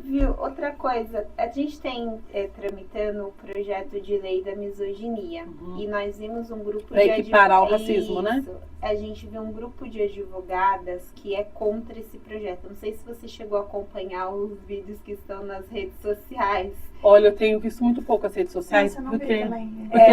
Viu? Outra coisa, a gente tem tramitando o projeto de lei da misoginia e nós vimos um grupo de equiparar o racismo, né? A gente viu um grupo de advogadas que é contra esse projeto. Não sei se você chegou a acompanhar os vídeos que estão nas redes sociais. Olha, eu tenho visto muito pouco as redes sociais, porque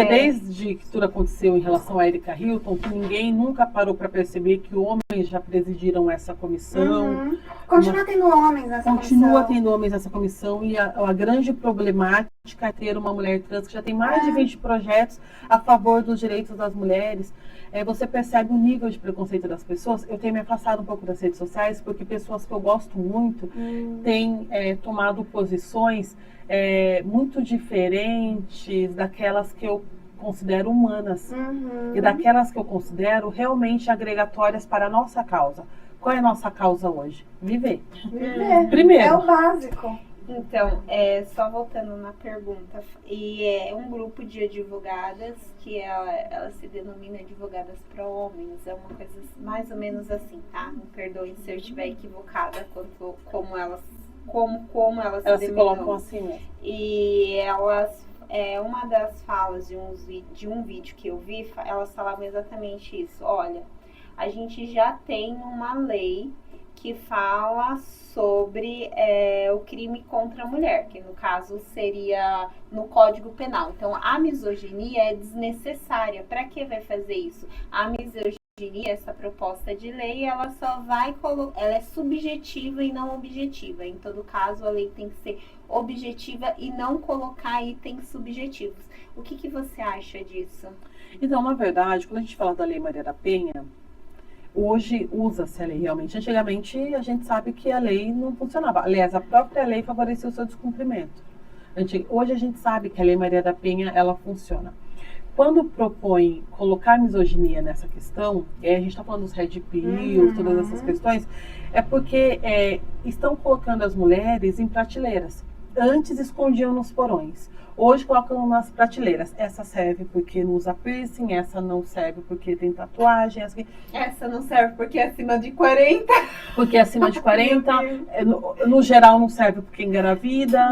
desde que tudo aconteceu em relação a Erika Hilton, que ninguém nunca parou para perceber que homens já presidiram essa comissão. Continua tendo homens nessa comissão. Continua tendo homens nessa comissão e a grande problemática é ter uma mulher trans que já tem mais de 20 projetos a favor dos direitos das mulheres. Você percebe o nível de preconceito das pessoas. Eu tenho me afastado um pouco das redes sociais porque pessoas que eu gosto muito têm tomado posições muito diferentes daquelas que eu considero humanas. Uhum. E daquelas que eu considero realmente agregatórias para a nossa causa. Qual é a nossa causa hoje? Viver. Viver. Primeiro. É o básico. Então, só voltando na pergunta, e é um grupo de advogadas que ela se denomina advogadas pró-homens, é uma coisa mais ou menos assim, tá? Me perdoe se eu estiver equivocada quanto como elas se Elas se denominou. colocam assim mesmo. E elas, uma das falas de um vídeo que eu vi, elas falavam exatamente isso. Olha, a gente já tem uma lei que fala sobre o crime contra a mulher, que no caso seria no Código Penal. Então, a misoginia é desnecessária. Para que vai fazer isso? A misoginia, essa proposta de lei, ela só vai ela é subjetiva e não objetiva. Em todo caso, a lei tem que ser objetiva e não colocar itens subjetivos. O que você acha disso? Então, na verdade, quando a gente fala da Lei Maria da Penha, hoje usa-se a lei realmente. Antigamente, a gente sabe que a lei não funcionava. Aliás, a própria lei favorecia o seu descumprimento. Hoje a gente sabe que a Lei Maria da Penha, ela funciona. Quando propõe colocar misoginia nessa questão, a gente está falando dos red pills, todas essas questões, é porque estão colocando as mulheres em prateleiras. Antes escondiam nos porões. Hoje colocam nas prateleiras. Essa serve porque não usa piercing, essa não serve porque tem tatuagem. Essa não serve porque é acima de 40. Porque é acima de 40. No geral não serve porque engravida.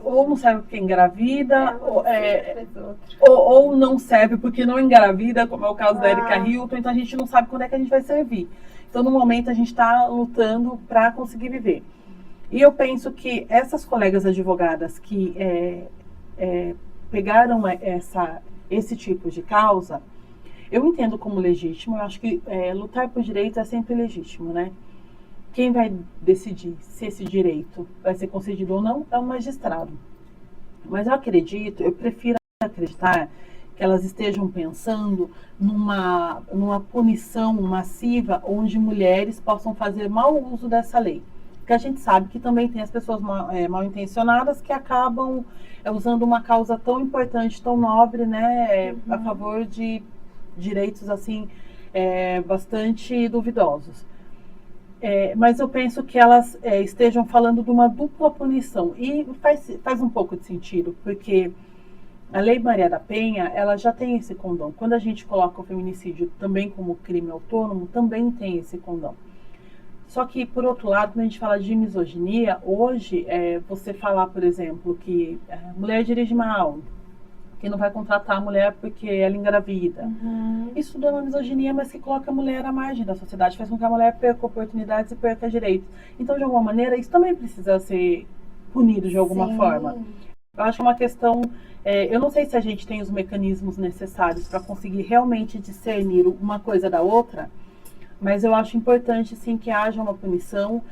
Ou não serve porque engravida. Ou não serve porque não engravida, como é o caso da Erika Hilton. Então a gente não sabe quando é que a gente vai servir. Então no momento a gente está lutando para conseguir viver. E eu penso que essas colegas advogadas que pegaram esse tipo de causa, eu entendo como legítimo. Eu acho que lutar por direitos é sempre legítimo, né? Quem vai decidir se esse direito vai ser concedido ou não é o magistrado. Mas eu prefiro acreditar que elas estejam pensando numa punição massiva onde mulheres possam fazer mau uso dessa lei. Porque a gente sabe que também tem as pessoas mal intencionadas que acabam usando uma causa tão importante, tão nobre, né, a favor de direitos assim bastante duvidosos. Mas eu penso que elas estejam falando de uma dupla punição. E faz um pouco de sentido, porque a Lei Maria da Penha, ela já tem esse condão. Quando a gente coloca o feminicídio também como crime autônomo, também tem esse condão. Só que, por outro lado, quando a gente fala de misoginia, hoje, você falar, por exemplo, que mulher dirige mal, que não vai contratar a mulher porque ela engravida. Isso é uma misoginia, mas que coloca a mulher à margem da sociedade, faz com que a mulher perca oportunidades e perca direitos. Então, de alguma maneira, isso também precisa ser punido de alguma forma. Eu acho que é uma questão... eu não sei se a gente tem os mecanismos necessários para conseguir realmente discernir uma coisa da outra, mas eu acho importante, sim, que haja uma punição,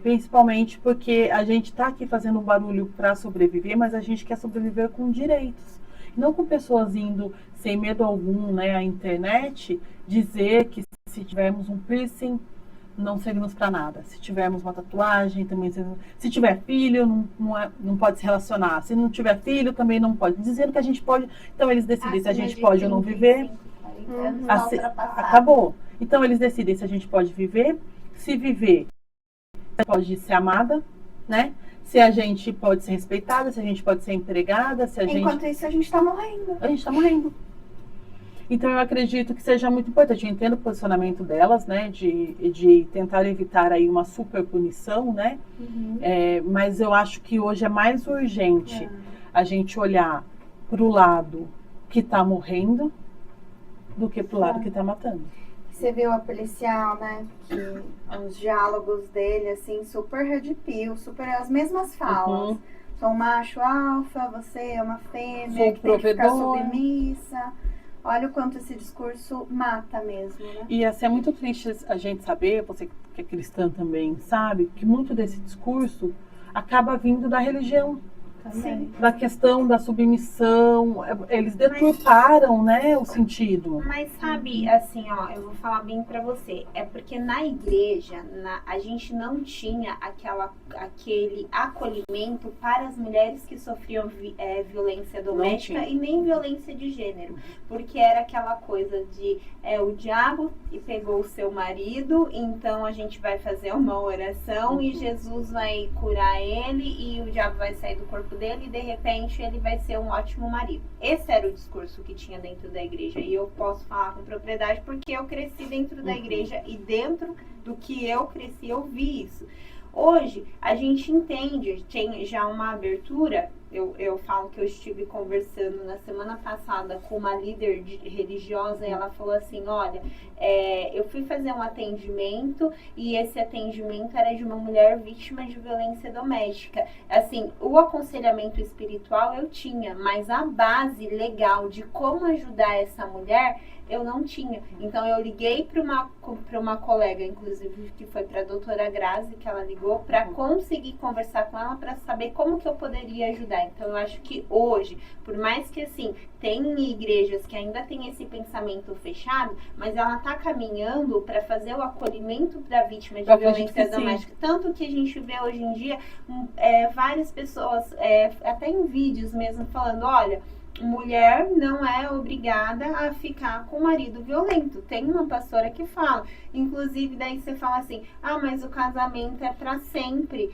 principalmente porque a gente está aqui fazendo um barulho para sobreviver, mas a gente quer sobreviver com direitos. Não com pessoas indo sem medo algum, né, à internet, dizer que se tivermos um piercing, não servimos para nada. Se tivermos uma tatuagem, também se tiver filho, não pode se relacionar. Se não tiver filho, também não pode. Dizendo que a gente pode... Então eles decidem se a gente pode ou não viver. Acabou. Então eles decidem se a gente pode viver. Se viver, pode ser amada, né? Se a gente pode ser respeitada, se a gente pode ser empregada, se a gente... Enquanto isso, a gente está morrendo. A gente está morrendo. Então eu acredito que seja muito importante. Eu entendo o posicionamento delas, né? De tentar evitar aí uma super punição, né? Mas eu acho que hoje é mais urgente a gente olhar para o lado que está morrendo do que para o lado que está matando. Você viu a policial, né? Que os diálogos dele, assim, super red pill, super as mesmas falas. Sou um macho alfa, você é uma fêmea, que tem que ficar submissa. Olha o quanto esse discurso mata mesmo, né? E assim, é muito triste a gente saber, você que é cristã também sabe, que muito desse discurso acaba vindo da religião. Sim. da questão da submissão, eles deturparam, né, o sentido. Mas sabe, assim, ó, eu vou falar bem pra você. É porque na igreja, a gente não tinha aquele acolhimento para as mulheres que sofriam violência doméstica e nem violência de gênero. Porque era aquela coisa de o diabo pegou o seu marido, então a gente vai fazer uma oração e Jesus vai curar ele e o diabo vai sair do corpo dele e de repente ele vai ser um ótimo marido. Esse era o discurso que tinha dentro da igreja e eu posso falar com propriedade porque eu cresci dentro da igreja e dentro do que eu cresci eu vi isso. Hoje a gente entende, tem já uma abertura. Eu falo que eu estive conversando na semana passada com uma líder religiosa e ela falou assim, olha, eu fui fazer um atendimento e esse atendimento era de uma mulher vítima de violência doméstica. Assim, o aconselhamento espiritual eu tinha, mas a base legal de como ajudar essa mulher eu não tinha. Então eu liguei para uma colega, inclusive, que foi para a doutora Grazi, que ela ligou, para conseguir conversar com ela, para saber como que eu poderia ajudar. Então eu acho que hoje, por mais que assim, tem igrejas que ainda tem esse pensamento fechado, mas ela está caminhando para fazer o acolhimento da vítima de violência doméstica. Tanto que a gente vê hoje em dia várias pessoas, até em vídeos mesmo, falando, olha, mulher não é obrigada a ficar com o marido violento. Tem uma pastora que fala, inclusive daí você fala assim, mas o casamento é para sempre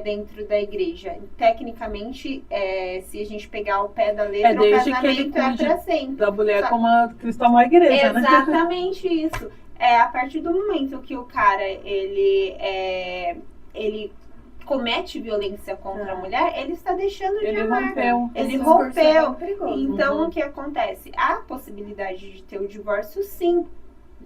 dentro da igreja. Tecnicamente, se a gente pegar o pé da letra, o casamento é para sempre. Da mulher como a Cristo amou a igreja, né? Exatamente isso. A partir do momento que o cara, ele comete violência contra a mulher, ele está deixando de amar. Ele rompeu. Então, o que acontece? Há possibilidade de ter o divórcio, sim.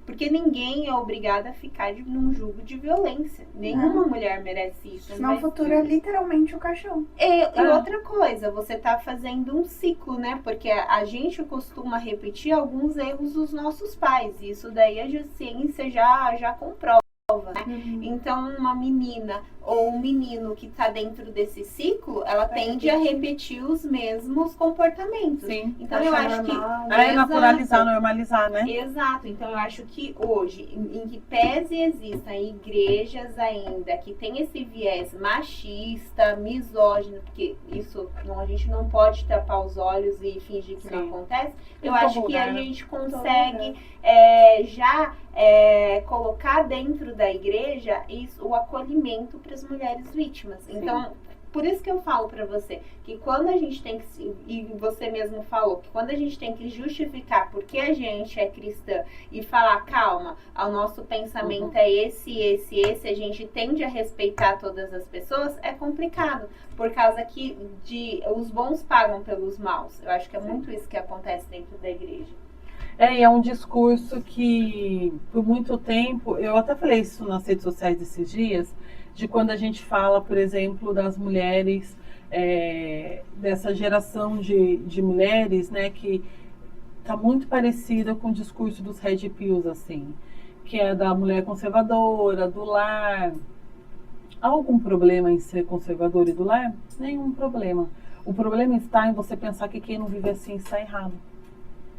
Porque ninguém é obrigado a ficar num jugo de violência. Nenhuma mulher merece isso. Senão o futuro é literalmente o caixão. E outra coisa, você está fazendo um ciclo, né? Porque a gente costuma repetir alguns erros dos nossos pais. Isso daí a ciência já comprova. Né? Então, uma menina ou um menino que está dentro desse ciclo, ela tende a repetir os mesmos comportamentos. Sim. Então, eu acho que... naturalizar, normalizar, né? Exato. Então, eu acho que hoje, em que pese existam igrejas ainda que tem esse viés machista, misógino, porque isso a gente não pode tapar os olhos e fingir que não acontece, eu acho que a gente consegue colocar dentro da igreja o acolhimento para as mulheres vítimas. Sim. Então, por isso que eu falo para você que quando a gente tem que, e você mesmo falou, que quando a gente tem que justificar porque a gente é cristã e falar, calma, o nosso pensamento é esse, a gente tende a respeitar todas as pessoas, é complicado, por causa que os bons pagam pelos maus. Eu acho que é muito isso que acontece dentro da igreja. É um discurso que, por muito tempo, eu até falei isso nas redes sociais esses dias, de quando a gente fala, por exemplo, das mulheres, dessa geração de mulheres, né, que está muito parecida com o discurso dos Red Pills, assim, que é da mulher conservadora, do lar. Há algum problema em ser conservadora e do lar? Nenhum problema. O problema está em você pensar que quem não vive assim está errado.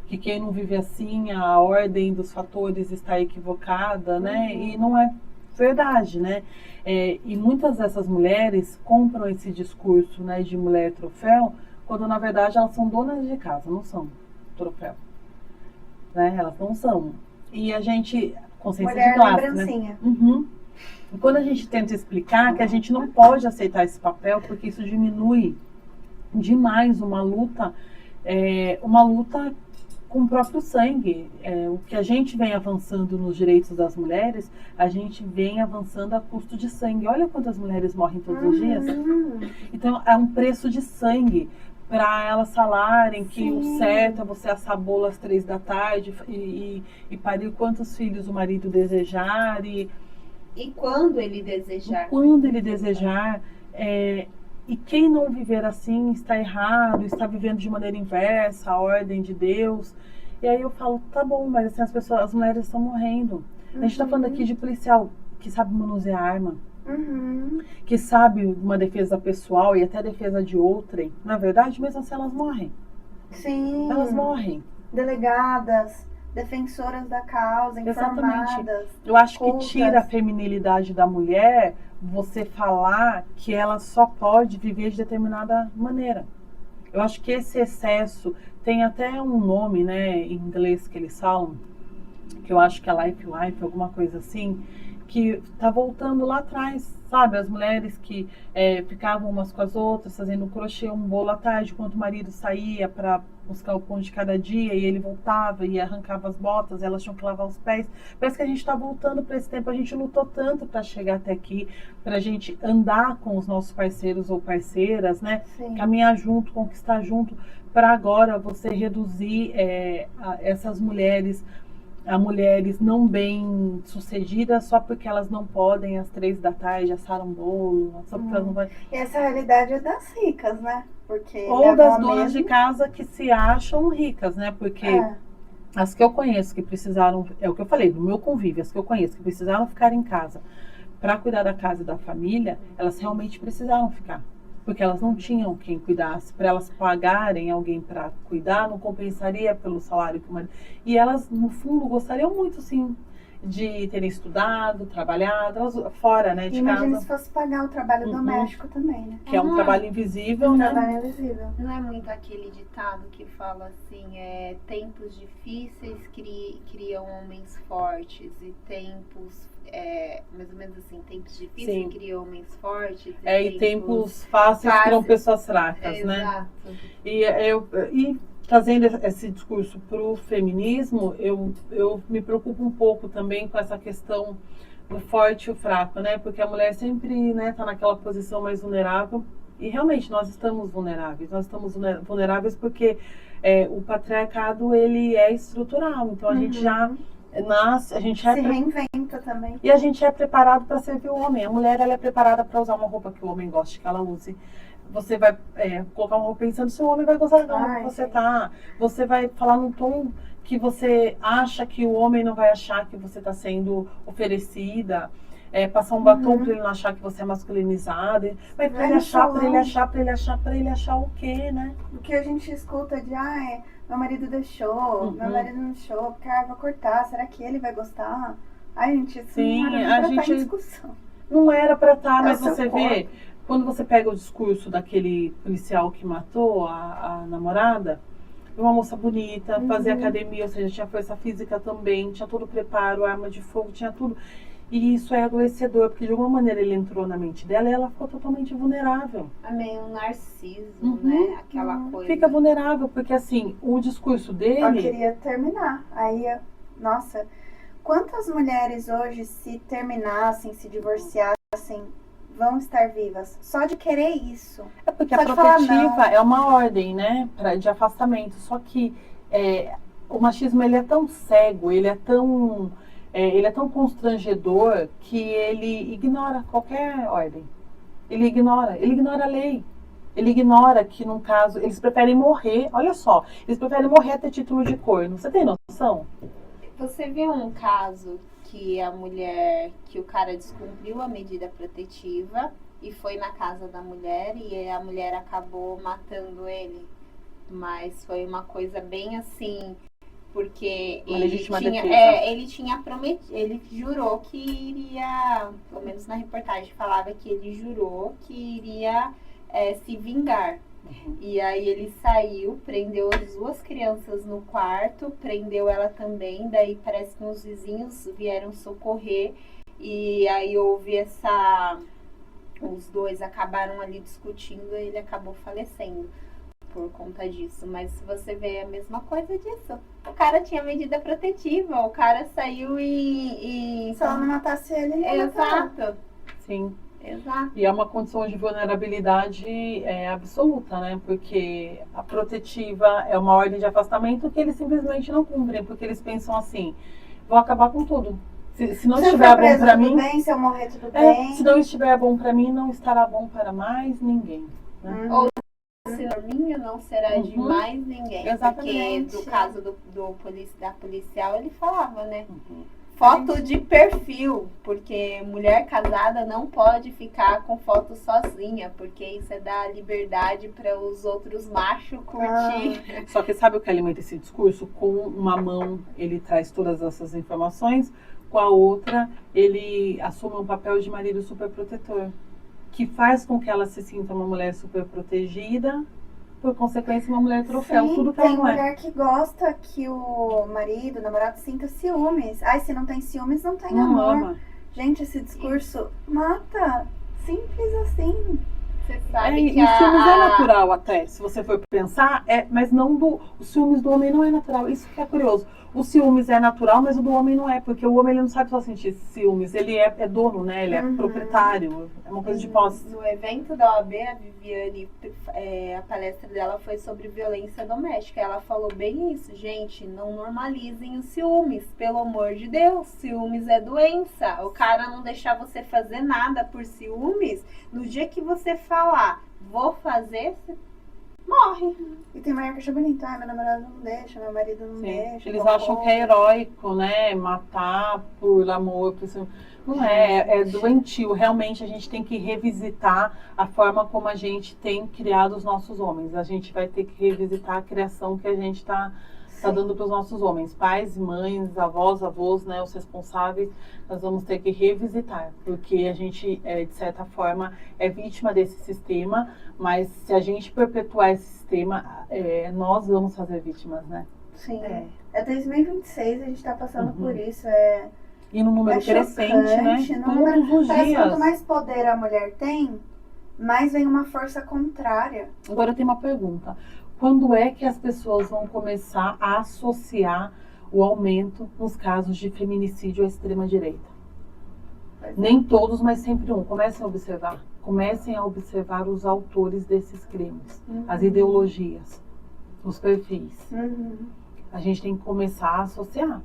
Que quem não vive assim, a ordem dos fatores está equivocada, né? E não é verdade, né? E muitas dessas mulheres compram esse discurso, né, de mulher troféu, quando na verdade elas são donas de casa, não são troféu. Né? Elas não são. E a gente, consciência mulher de classe, lembrancinha. Né? E quando a gente tenta explicar que a gente não pode aceitar esse papel, porque isso diminui demais uma luta com o próprio sangue. O que a gente vem avançando nos direitos das mulheres, a gente vem avançando a custo de sangue. Olha quantas mulheres morrem todos os dias. Então, é um preço de sangue para elas falarem que o certo é você assar bolo às 3 da tarde e parir quantos filhos o marido desejar. E quando ele desejar. Quando ele desejar. E quem não viver assim está errado, está vivendo de maneira inversa, a ordem de Deus. E aí eu falo, tá bom, mas assim, as mulheres estão morrendo. A gente está falando aqui de policial que sabe manusear arma. Uhum. que sabe uma defesa pessoal e até defesa de outrem. Na verdade, mesmo assim, elas morrem. Sim. Elas morrem. Delegadas, defensoras da causa, Exatamente. informadas. Eu acho que cultas. tira a feminilidade da mulher você falar que ela só pode viver de determinada maneira. Eu acho que esse excesso tem até um nome, né, em inglês que eles falam, que eu acho que é life, alguma coisa assim, que tá voltando lá atrás, sabe? As mulheres que ficavam umas com as outras, fazendo crochê, um bolo à tarde, enquanto o marido saía para buscar o pão de cada dia e ele voltava e arrancava as botas, elas tinham que lavar os pés. Parece que a gente está voltando para esse tempo. A gente lutou tanto para chegar até aqui, para a gente andar com os nossos parceiros ou parceiras, né? Sim. Caminhar junto, conquistar junto, para agora você reduzir essas mulheres a mulheres não bem sucedidas só porque elas não podem às 3 da tarde assar um bolo, só porque elas não podem. E essa realidade é das ricas, né? Porque Ou das levam donas de mesmo. casa que se acham ricas, né? Porque É. as que eu conheço que precisaram, é o que eu falei, no meu convívio, as que eu conheço que precisaram ficar em casa para cuidar da casa e da família, elas realmente precisaram ficar. Porque elas não tinham quem cuidasse. Para elas pagarem alguém para cuidar, não compensaria pelo salário que o marido. E elas, no fundo, gostariam muito, sim, de terem estudado, trabalhado, elas fora, né, de Imagina casa. se fosse pagar o trabalho Uhum. doméstico também, né? Que é um trabalho invisível, Um né? trabalho invisível. Não é muito aquele ditado que fala assim, tempos difíceis criam homens fortes e tempos, mais ou menos assim, tempos difíceis Sim. criam homens fortes. E tempos fáceis criam pessoas fracas, né? Exato. E trazendo esse discurso para o feminismo, eu me preocupo um pouco também com essa questão do forte e o fraco, né? Porque a mulher sempre, né, tá naquela posição mais vulnerável. E realmente nós estamos vulneráveis. Nós estamos vulneráveis porque o patriarcado ele é estrutural. Então a gente já nasce, a gente já Se reinventa também. e a gente é preparado para servir o homem. A mulher ela é preparada para usar uma roupa que o homem goste que ela use. Você vai colocar uma roupa pensando se o homem vai gostar da roupa que você tá. Você vai falar num tom que você acha que o homem não vai achar que você está sendo oferecida. Passar um batom para ele não achar que você é masculinizada. Mas para ele achar, para ele achar, para ele achar, para ele achar o quê, né? O que a gente escuta de, meu marido deixou, meu marido não deixou, porque vou cortar, será que ele vai gostar? Ai, gente, isso Sim, não era pra estar em discussão. Não era para estar, mas o seu você vê, quando você pega o discurso daquele policial que matou a namorada, uma moça bonita, fazia academia, ou seja, tinha força física também, tinha todo o preparo, arma de fogo, tinha tudo. E isso é adoecedor, porque de alguma maneira ele entrou na mente dela e ela ficou totalmente vulnerável. É meio um narciso, né? Aquela coisa. Fica vulnerável, porque assim, o discurso dele... Eu queria terminar. Aí, nossa, quantas mulheres hoje, se terminassem, se divorciassem, vão estar vivas? Só de querer isso. É porque a protetiva é uma ordem, né? De afastamento. Só que o machismo ele é tão cego, ele é tão constrangedor que ele ignora qualquer ordem. Ele ignora a lei. Ele ignora que, num caso, eles preferem morrer. Olha só, eles preferem morrer a ter título de corno. Você tem noção? Você viu um caso que o cara descumpriu a medida protetiva e foi na casa da mulher e a mulher acabou matando ele? Mas foi uma coisa bem assim, porque ele tinha prometido, ele jurou que iria, pelo menos na reportagem falava que ele jurou que iria se vingar. E aí ele saiu, prendeu as 2 crianças no quarto, prendeu ela também, daí parece que uns vizinhos vieram socorrer e aí houve os 2 acabaram ali discutindo e ele acabou falecendo por conta disso. Mas se você vê a mesma coisa disso, o cara tinha medida protetiva, o cara saiu e se ela não matasse ele, ele ia Exato. Sim. Exato. E é uma condição de vulnerabilidade absoluta, né? Porque a protetiva é uma ordem de afastamento que eles simplesmente não cumprem, porque eles pensam assim, vou acabar com tudo. Se não estiver bom para mim, bem, se eu morrer tudo bem. Se não estiver bom para mim, não estará bom para mais ninguém. Né? Ou se for minha, não será de mais ninguém. Exatamente. Porque do caso da policial, ele falava, né? Foto de perfil, porque mulher casada não pode ficar com foto sozinha, porque isso é dar liberdade para os outros machos curtir. Só que sabe o que alimenta esse discurso? Com uma mão ele traz todas essas informações, com a outra ele assume um papel de marido super protetor, que faz com que ela se sinta uma mulher super protegida, por consequência uma mulher troféu, Sim, tudo que tem ela não é. mulher que gosta que o marido, o namorado sinta ciúmes. Ai, se não tem ciúmes, não tem Não amor. ama. Gente, esse discurso mata. Simples assim. Você sabe E que o ciúmes é natural até, se você for pensar, mas não os ciúmes do homem não é natural. Isso que é curioso. O ciúmes é natural, mas o do homem não é, porque o homem ele não sabe só sentir ciúmes, ele é dono, né? Ele é proprietário, é uma coisa de posse. No evento da OAB, a Viviane, a palestra dela foi sobre violência doméstica. Ela falou bem isso, gente, não normalizem os ciúmes, pelo amor de Deus. Ciúmes é doença. O cara não deixar você fazer nada por ciúmes, no dia que você falar, vou fazer, você morre. E tem mulher que acha bonito. Ai, meu namorado não deixa, meu marido não deixa. Eles acham que é heróico, né? Matar por amor, por ciúmes. Não é doentio. Realmente a gente tem que revisitar a forma como a gente tem criado os nossos homens. A gente vai ter que revisitar a criação que a gente está dando para os nossos homens. Pais, mães, avós, né? Os responsáveis, nós vamos ter que revisitar. Porque a gente, de certa forma, é vítima desse sistema. Mas se a gente perpetuar esse sistema, nós vamos fazer vítimas, né? Sim. É 2026, a gente está passando por isso. E no número crescente, né? Todos os dias. dias. Quanto mais poder a mulher tem, mais vem uma força contrária. Agora eu tenho uma pergunta. Quando é que as pessoas vão começar a associar o aumento nos casos de feminicídio à extrema-direita? Nem todos, mas sempre um. Comecem a observar. Comecem a observar os autores desses crimes, as ideologias, os perfis. A gente tem que começar a associar.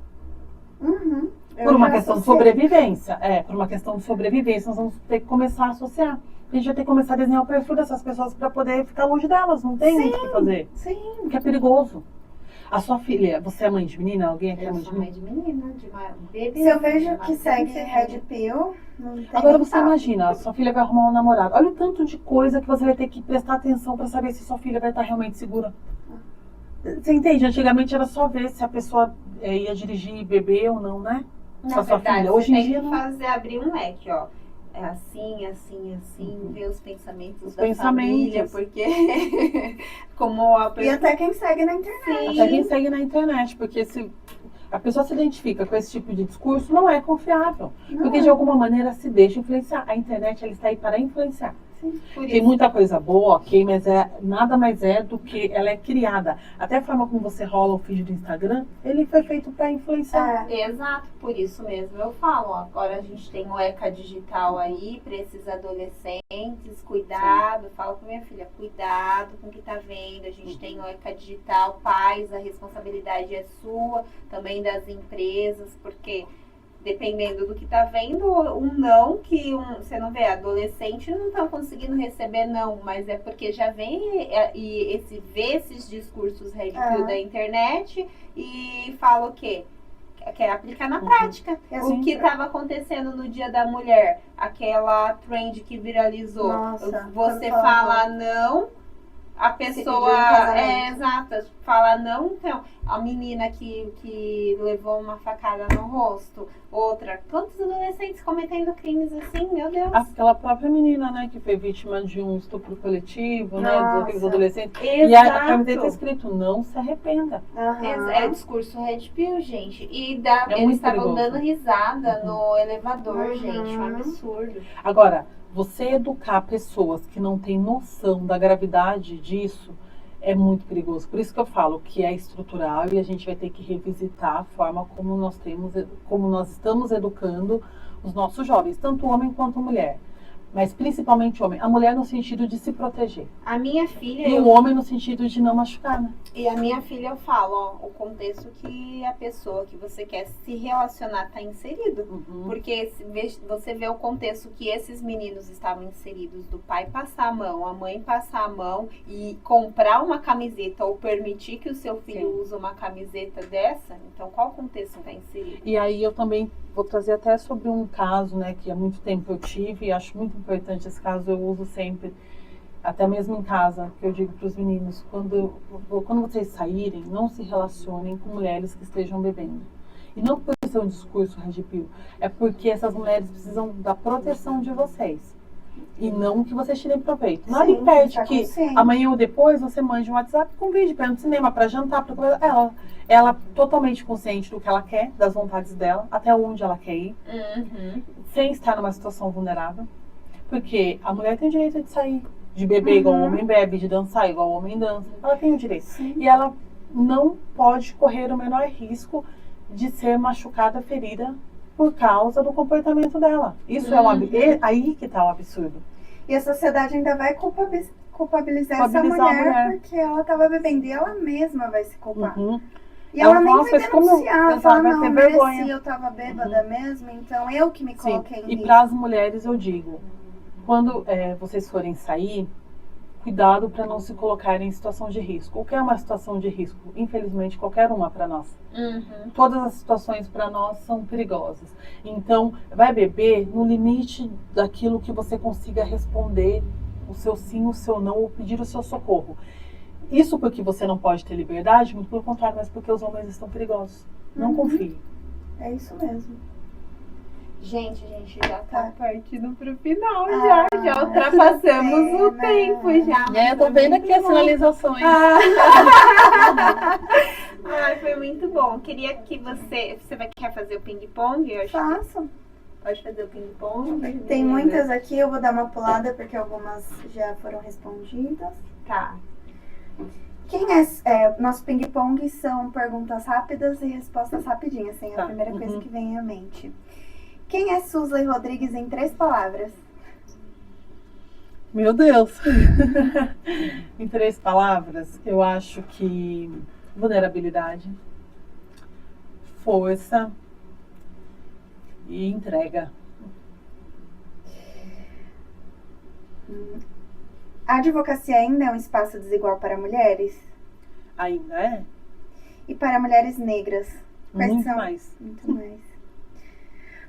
Por uma questão de sobrevivência. Por uma questão de sobrevivência, nós vamos ter que começar a associar. A gente vai ter que começar a desenhar o perfil dessas pessoas para poder ficar longe delas. Não tem muito o que fazer. Sim. Porque é perigoso. A sua filha, você é mãe de menina? Alguém aqui é mãe de Eu sou mãe de menina, de uma bebê. Se eu vejo que segue Red Pill, não tem. Agora você imagina, a sua filha vai arrumar um namorado. Olha o tanto de coisa que você vai ter que prestar atenção para saber se sua filha vai estar realmente segura. Você entende? Antigamente era só ver se a pessoa ia dirigir e beber ou não, né? Na sua verdade, filha. Hoje você em tem dia que não. abrir um leque, ó. É assim, ver os pensamentos da pensamentos. família, porque como a E pessoa... até quem segue na internet. Até quem segue na internet, porque se a pessoa se identifica com esse tipo de discurso, não é confiável. Porque de alguma maneira se deixa influenciar. A internet ela está aí para influenciar. Tem muita coisa boa, ok, mas nada mais é do que ela é criada. Até a forma como você rola o feed do Instagram, ele foi feito para influenciar. Exato, por isso mesmo eu falo. Ó, agora a gente tem o ECA digital aí para esses adolescentes, cuidado. Falo com minha filha, cuidado com o que tá vendo. A gente tem o ECA digital, pais, a responsabilidade é sua, também das empresas, porque dependendo do que tá vendo, você não vê, adolescente não tá conseguindo receber não, mas é porque já vem e vê esses discursos red pill da internet e fala o quê? Quer aplicar na prática. O que estava acontecendo no Dia da Mulher, aquela trend que viralizou. Nossa, você fala não, a pessoa exata, fala não, então a menina que levou uma facada no rosto, outra, quantos adolescentes cometendo crimes assim, meu Deus. Aquela própria menina, né, que foi vítima de um estupro coletivo, né, daqueles adolescentes. Exato. E a camiseta escrito, não se arrependa. É discurso red pill, gente. E muito eles estavam perigoso. dando risada no elevador, gente, um absurdo. Agora, você educar pessoas que não têm noção da gravidade disso é muito perigoso. Por isso que eu falo que é estrutural e a gente vai ter que revisitar a forma como nós estamos educando os nossos jovens, tanto homem quanto mulher. Mas principalmente homem. A mulher no sentido de se proteger. A minha filha... E o homem no sentido de não machucar, né? E a minha filha eu falo, ó, o contexto que a pessoa que você quer se relacionar está inserido. Porque você vê o contexto que esses meninos estavam inseridos, do pai passar a mão, a mãe passar a mão e comprar uma camiseta ou permitir que o seu filho use uma camiseta dessa. Então, qual contexto está inserido? E aí eu também vou trazer até sobre um caso, né, que há muito tempo eu tive, e acho muito importante esse caso, eu uso sempre, até mesmo em casa, que eu digo para os meninos, quando vocês saírem, não se relacionem com mulheres que estejam bebendo. E não por ser um discurso Red Pill, é porque essas mulheres precisam da proteção de vocês. E não que vocês tirem proveito. Nada impede que amanhã ou depois você mande um WhatsApp com um vídeo para ir no cinema, para jantar, para ela totalmente consciente do que ela quer, das vontades dela, até onde ela quer ir, sem estar numa situação vulnerável. Porque a mulher tem o direito de sair, de beber igual o homem bebe, de dançar igual o homem dança. Ela tem o direito. Sim. E ela não pode correr o menor risco de ser machucada, ferida, por causa do comportamento dela. Isso é aí que está o absurdo. E a sociedade ainda vai culpabilizar essa mulher porque ela estava bebendo. E ela mesma vai se culpar. E ela nem vai denunciar. Ela fala, não, mereci, eu estava bêbada mesmo, então eu que me coloquei em risco. E para as mulheres eu digo, quando vocês forem sair, cuidado para não se colocarem em situação de risco. O que é uma situação de risco? Infelizmente, qualquer uma para nós. Todas as situações para nós são perigosas. Então, vai beber no limite daquilo que você consiga responder o seu sim, o seu não, ou pedir o seu socorro. Isso porque você não pode ter liberdade, muito pelo contrário, mas porque os homens estão perigosos. Não confie. É isso mesmo. Gente, a gente já tá partindo pro final já ultrapassamos o tempo já. Eu tô vendo aqui as sinalizações. Ai, foi muito bom. Queria que você quer fazer o ping-pong? Faço. Pode fazer o ping-pong? Tem muitas aqui, eu vou dar uma pulada porque algumas já foram respondidas. Tá. Nosso ping-pong são perguntas rápidas e respostas rapidinhas, assim, a primeira coisa que vem à mente. Quem é Susley Rodrigues em 3 palavras? Meu Deus! Em 3 palavras, eu acho que vulnerabilidade, força e entrega. A advocacia ainda é um espaço desigual para mulheres? Ainda é? E para mulheres negras? Muito mais. Muito mais.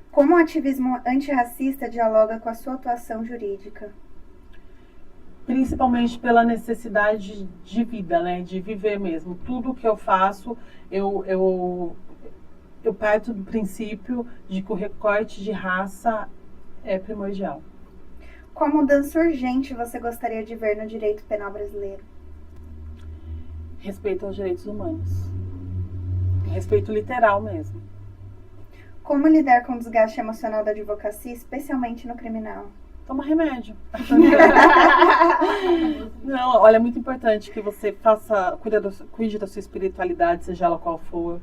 Como o ativismo antirracista dialoga com a sua atuação jurídica? Principalmente pela necessidade de vida, né? De viver mesmo. Tudo que eu faço, eu parto do princípio de que o recorte de raça é primordial. Qual mudança urgente você gostaria de ver no direito penal brasileiro? Respeito aos direitos humanos. Respeito literal mesmo. Como lidar com o desgaste emocional da advocacia, especialmente no criminal? Toma remédio. Não, olha, é muito importante que você cuide da sua espiritualidade, seja ela qual for,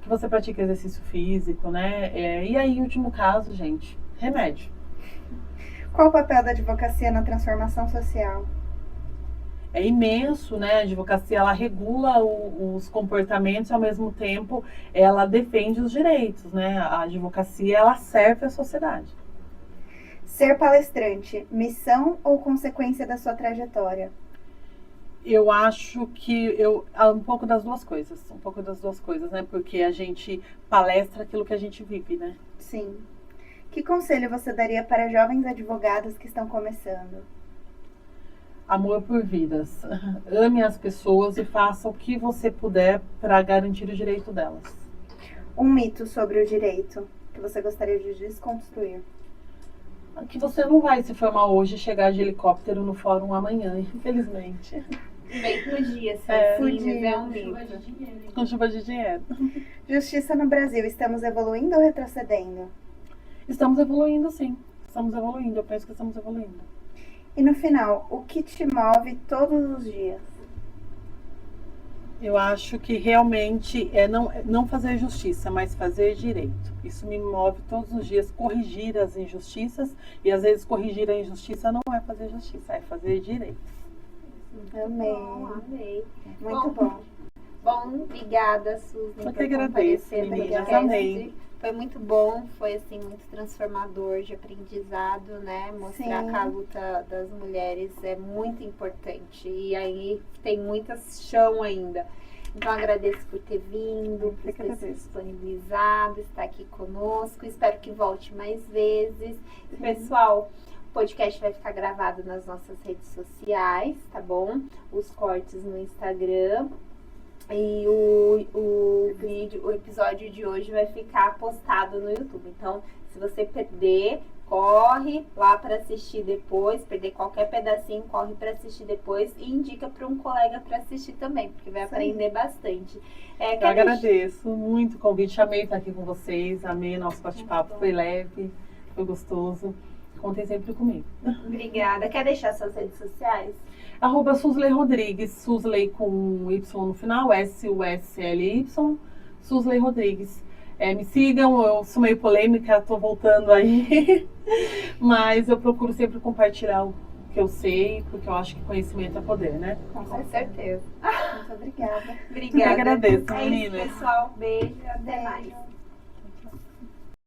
que você pratique exercício físico, né? E aí, último caso, gente, remédio. Qual o papel da advocacia na transformação social? É imenso, né? A advocacia, ela regula os comportamentos e, ao mesmo tempo, ela defende os direitos, né? A advocacia, ela serve à sociedade. Ser palestrante, missão ou consequência da sua trajetória? Eu acho que um pouco das duas coisas, né? Porque a gente palestra aquilo que a gente vive, né? Sim. Que conselho você daria para jovens advogados que estão começando? Amor por vidas. Ame as pessoas e faça o que você puder para garantir o direito delas. Um mito sobre o direito que você gostaria de desconstruir? Que você não vai se formar hoje e chegar de helicóptero no fórum amanhã, infelizmente. Bem podia ser podia. É um mito. Com chuva de dinheiro. Justiça no Brasil, estamos evoluindo ou retrocedendo? Estamos evoluindo, sim. Estamos evoluindo, eu penso que estamos evoluindo. E no final, o que te move todos os dias? Eu acho que realmente é não fazer justiça, mas fazer direito. Isso me move todos os dias, corrigir as injustiças. E às vezes corrigir a injustiça não é fazer justiça, é fazer direito. Amei. Amei. Muito bom. Bom, obrigada, Suzy, Eu que agradeço, meninas. Amei. Foi muito bom, foi assim, muito transformador de aprendizado, né? Mostrar Sim. que a luta das mulheres é muito importante. E aí tem muito chão ainda. Então agradeço por ter vindo, por ter se disponibilizado, estar aqui conosco. Espero que volte mais vezes. E, pessoal, o podcast vai ficar gravado nas nossas redes sociais, tá bom? Os cortes no Instagram. E o episódio de hoje vai ficar postado no YouTube. Então, se você perder, corre lá para assistir depois. Perder qualquer pedacinho, corre para assistir depois. E indica para um colega para assistir também, porque vai aprender bastante. Eu agradeço muito o convite. Amei estar aqui com vocês. Amei nosso bate-papo. Foi leve, foi gostoso. Contem sempre comigo. Obrigada. Quer deixar suas redes sociais? @Susley Rodrigues, Susley com Y no final, SUSLY, Susley Rodrigues. Me sigam, eu sou meio polêmica, tô voltando aí, mas eu procuro sempre compartilhar o que eu sei, porque eu acho que conhecimento é poder, né? Com certeza. Muito obrigada. Obrigada. Eu agradeço, É isso, meninas. pessoal. Beijo, até mais.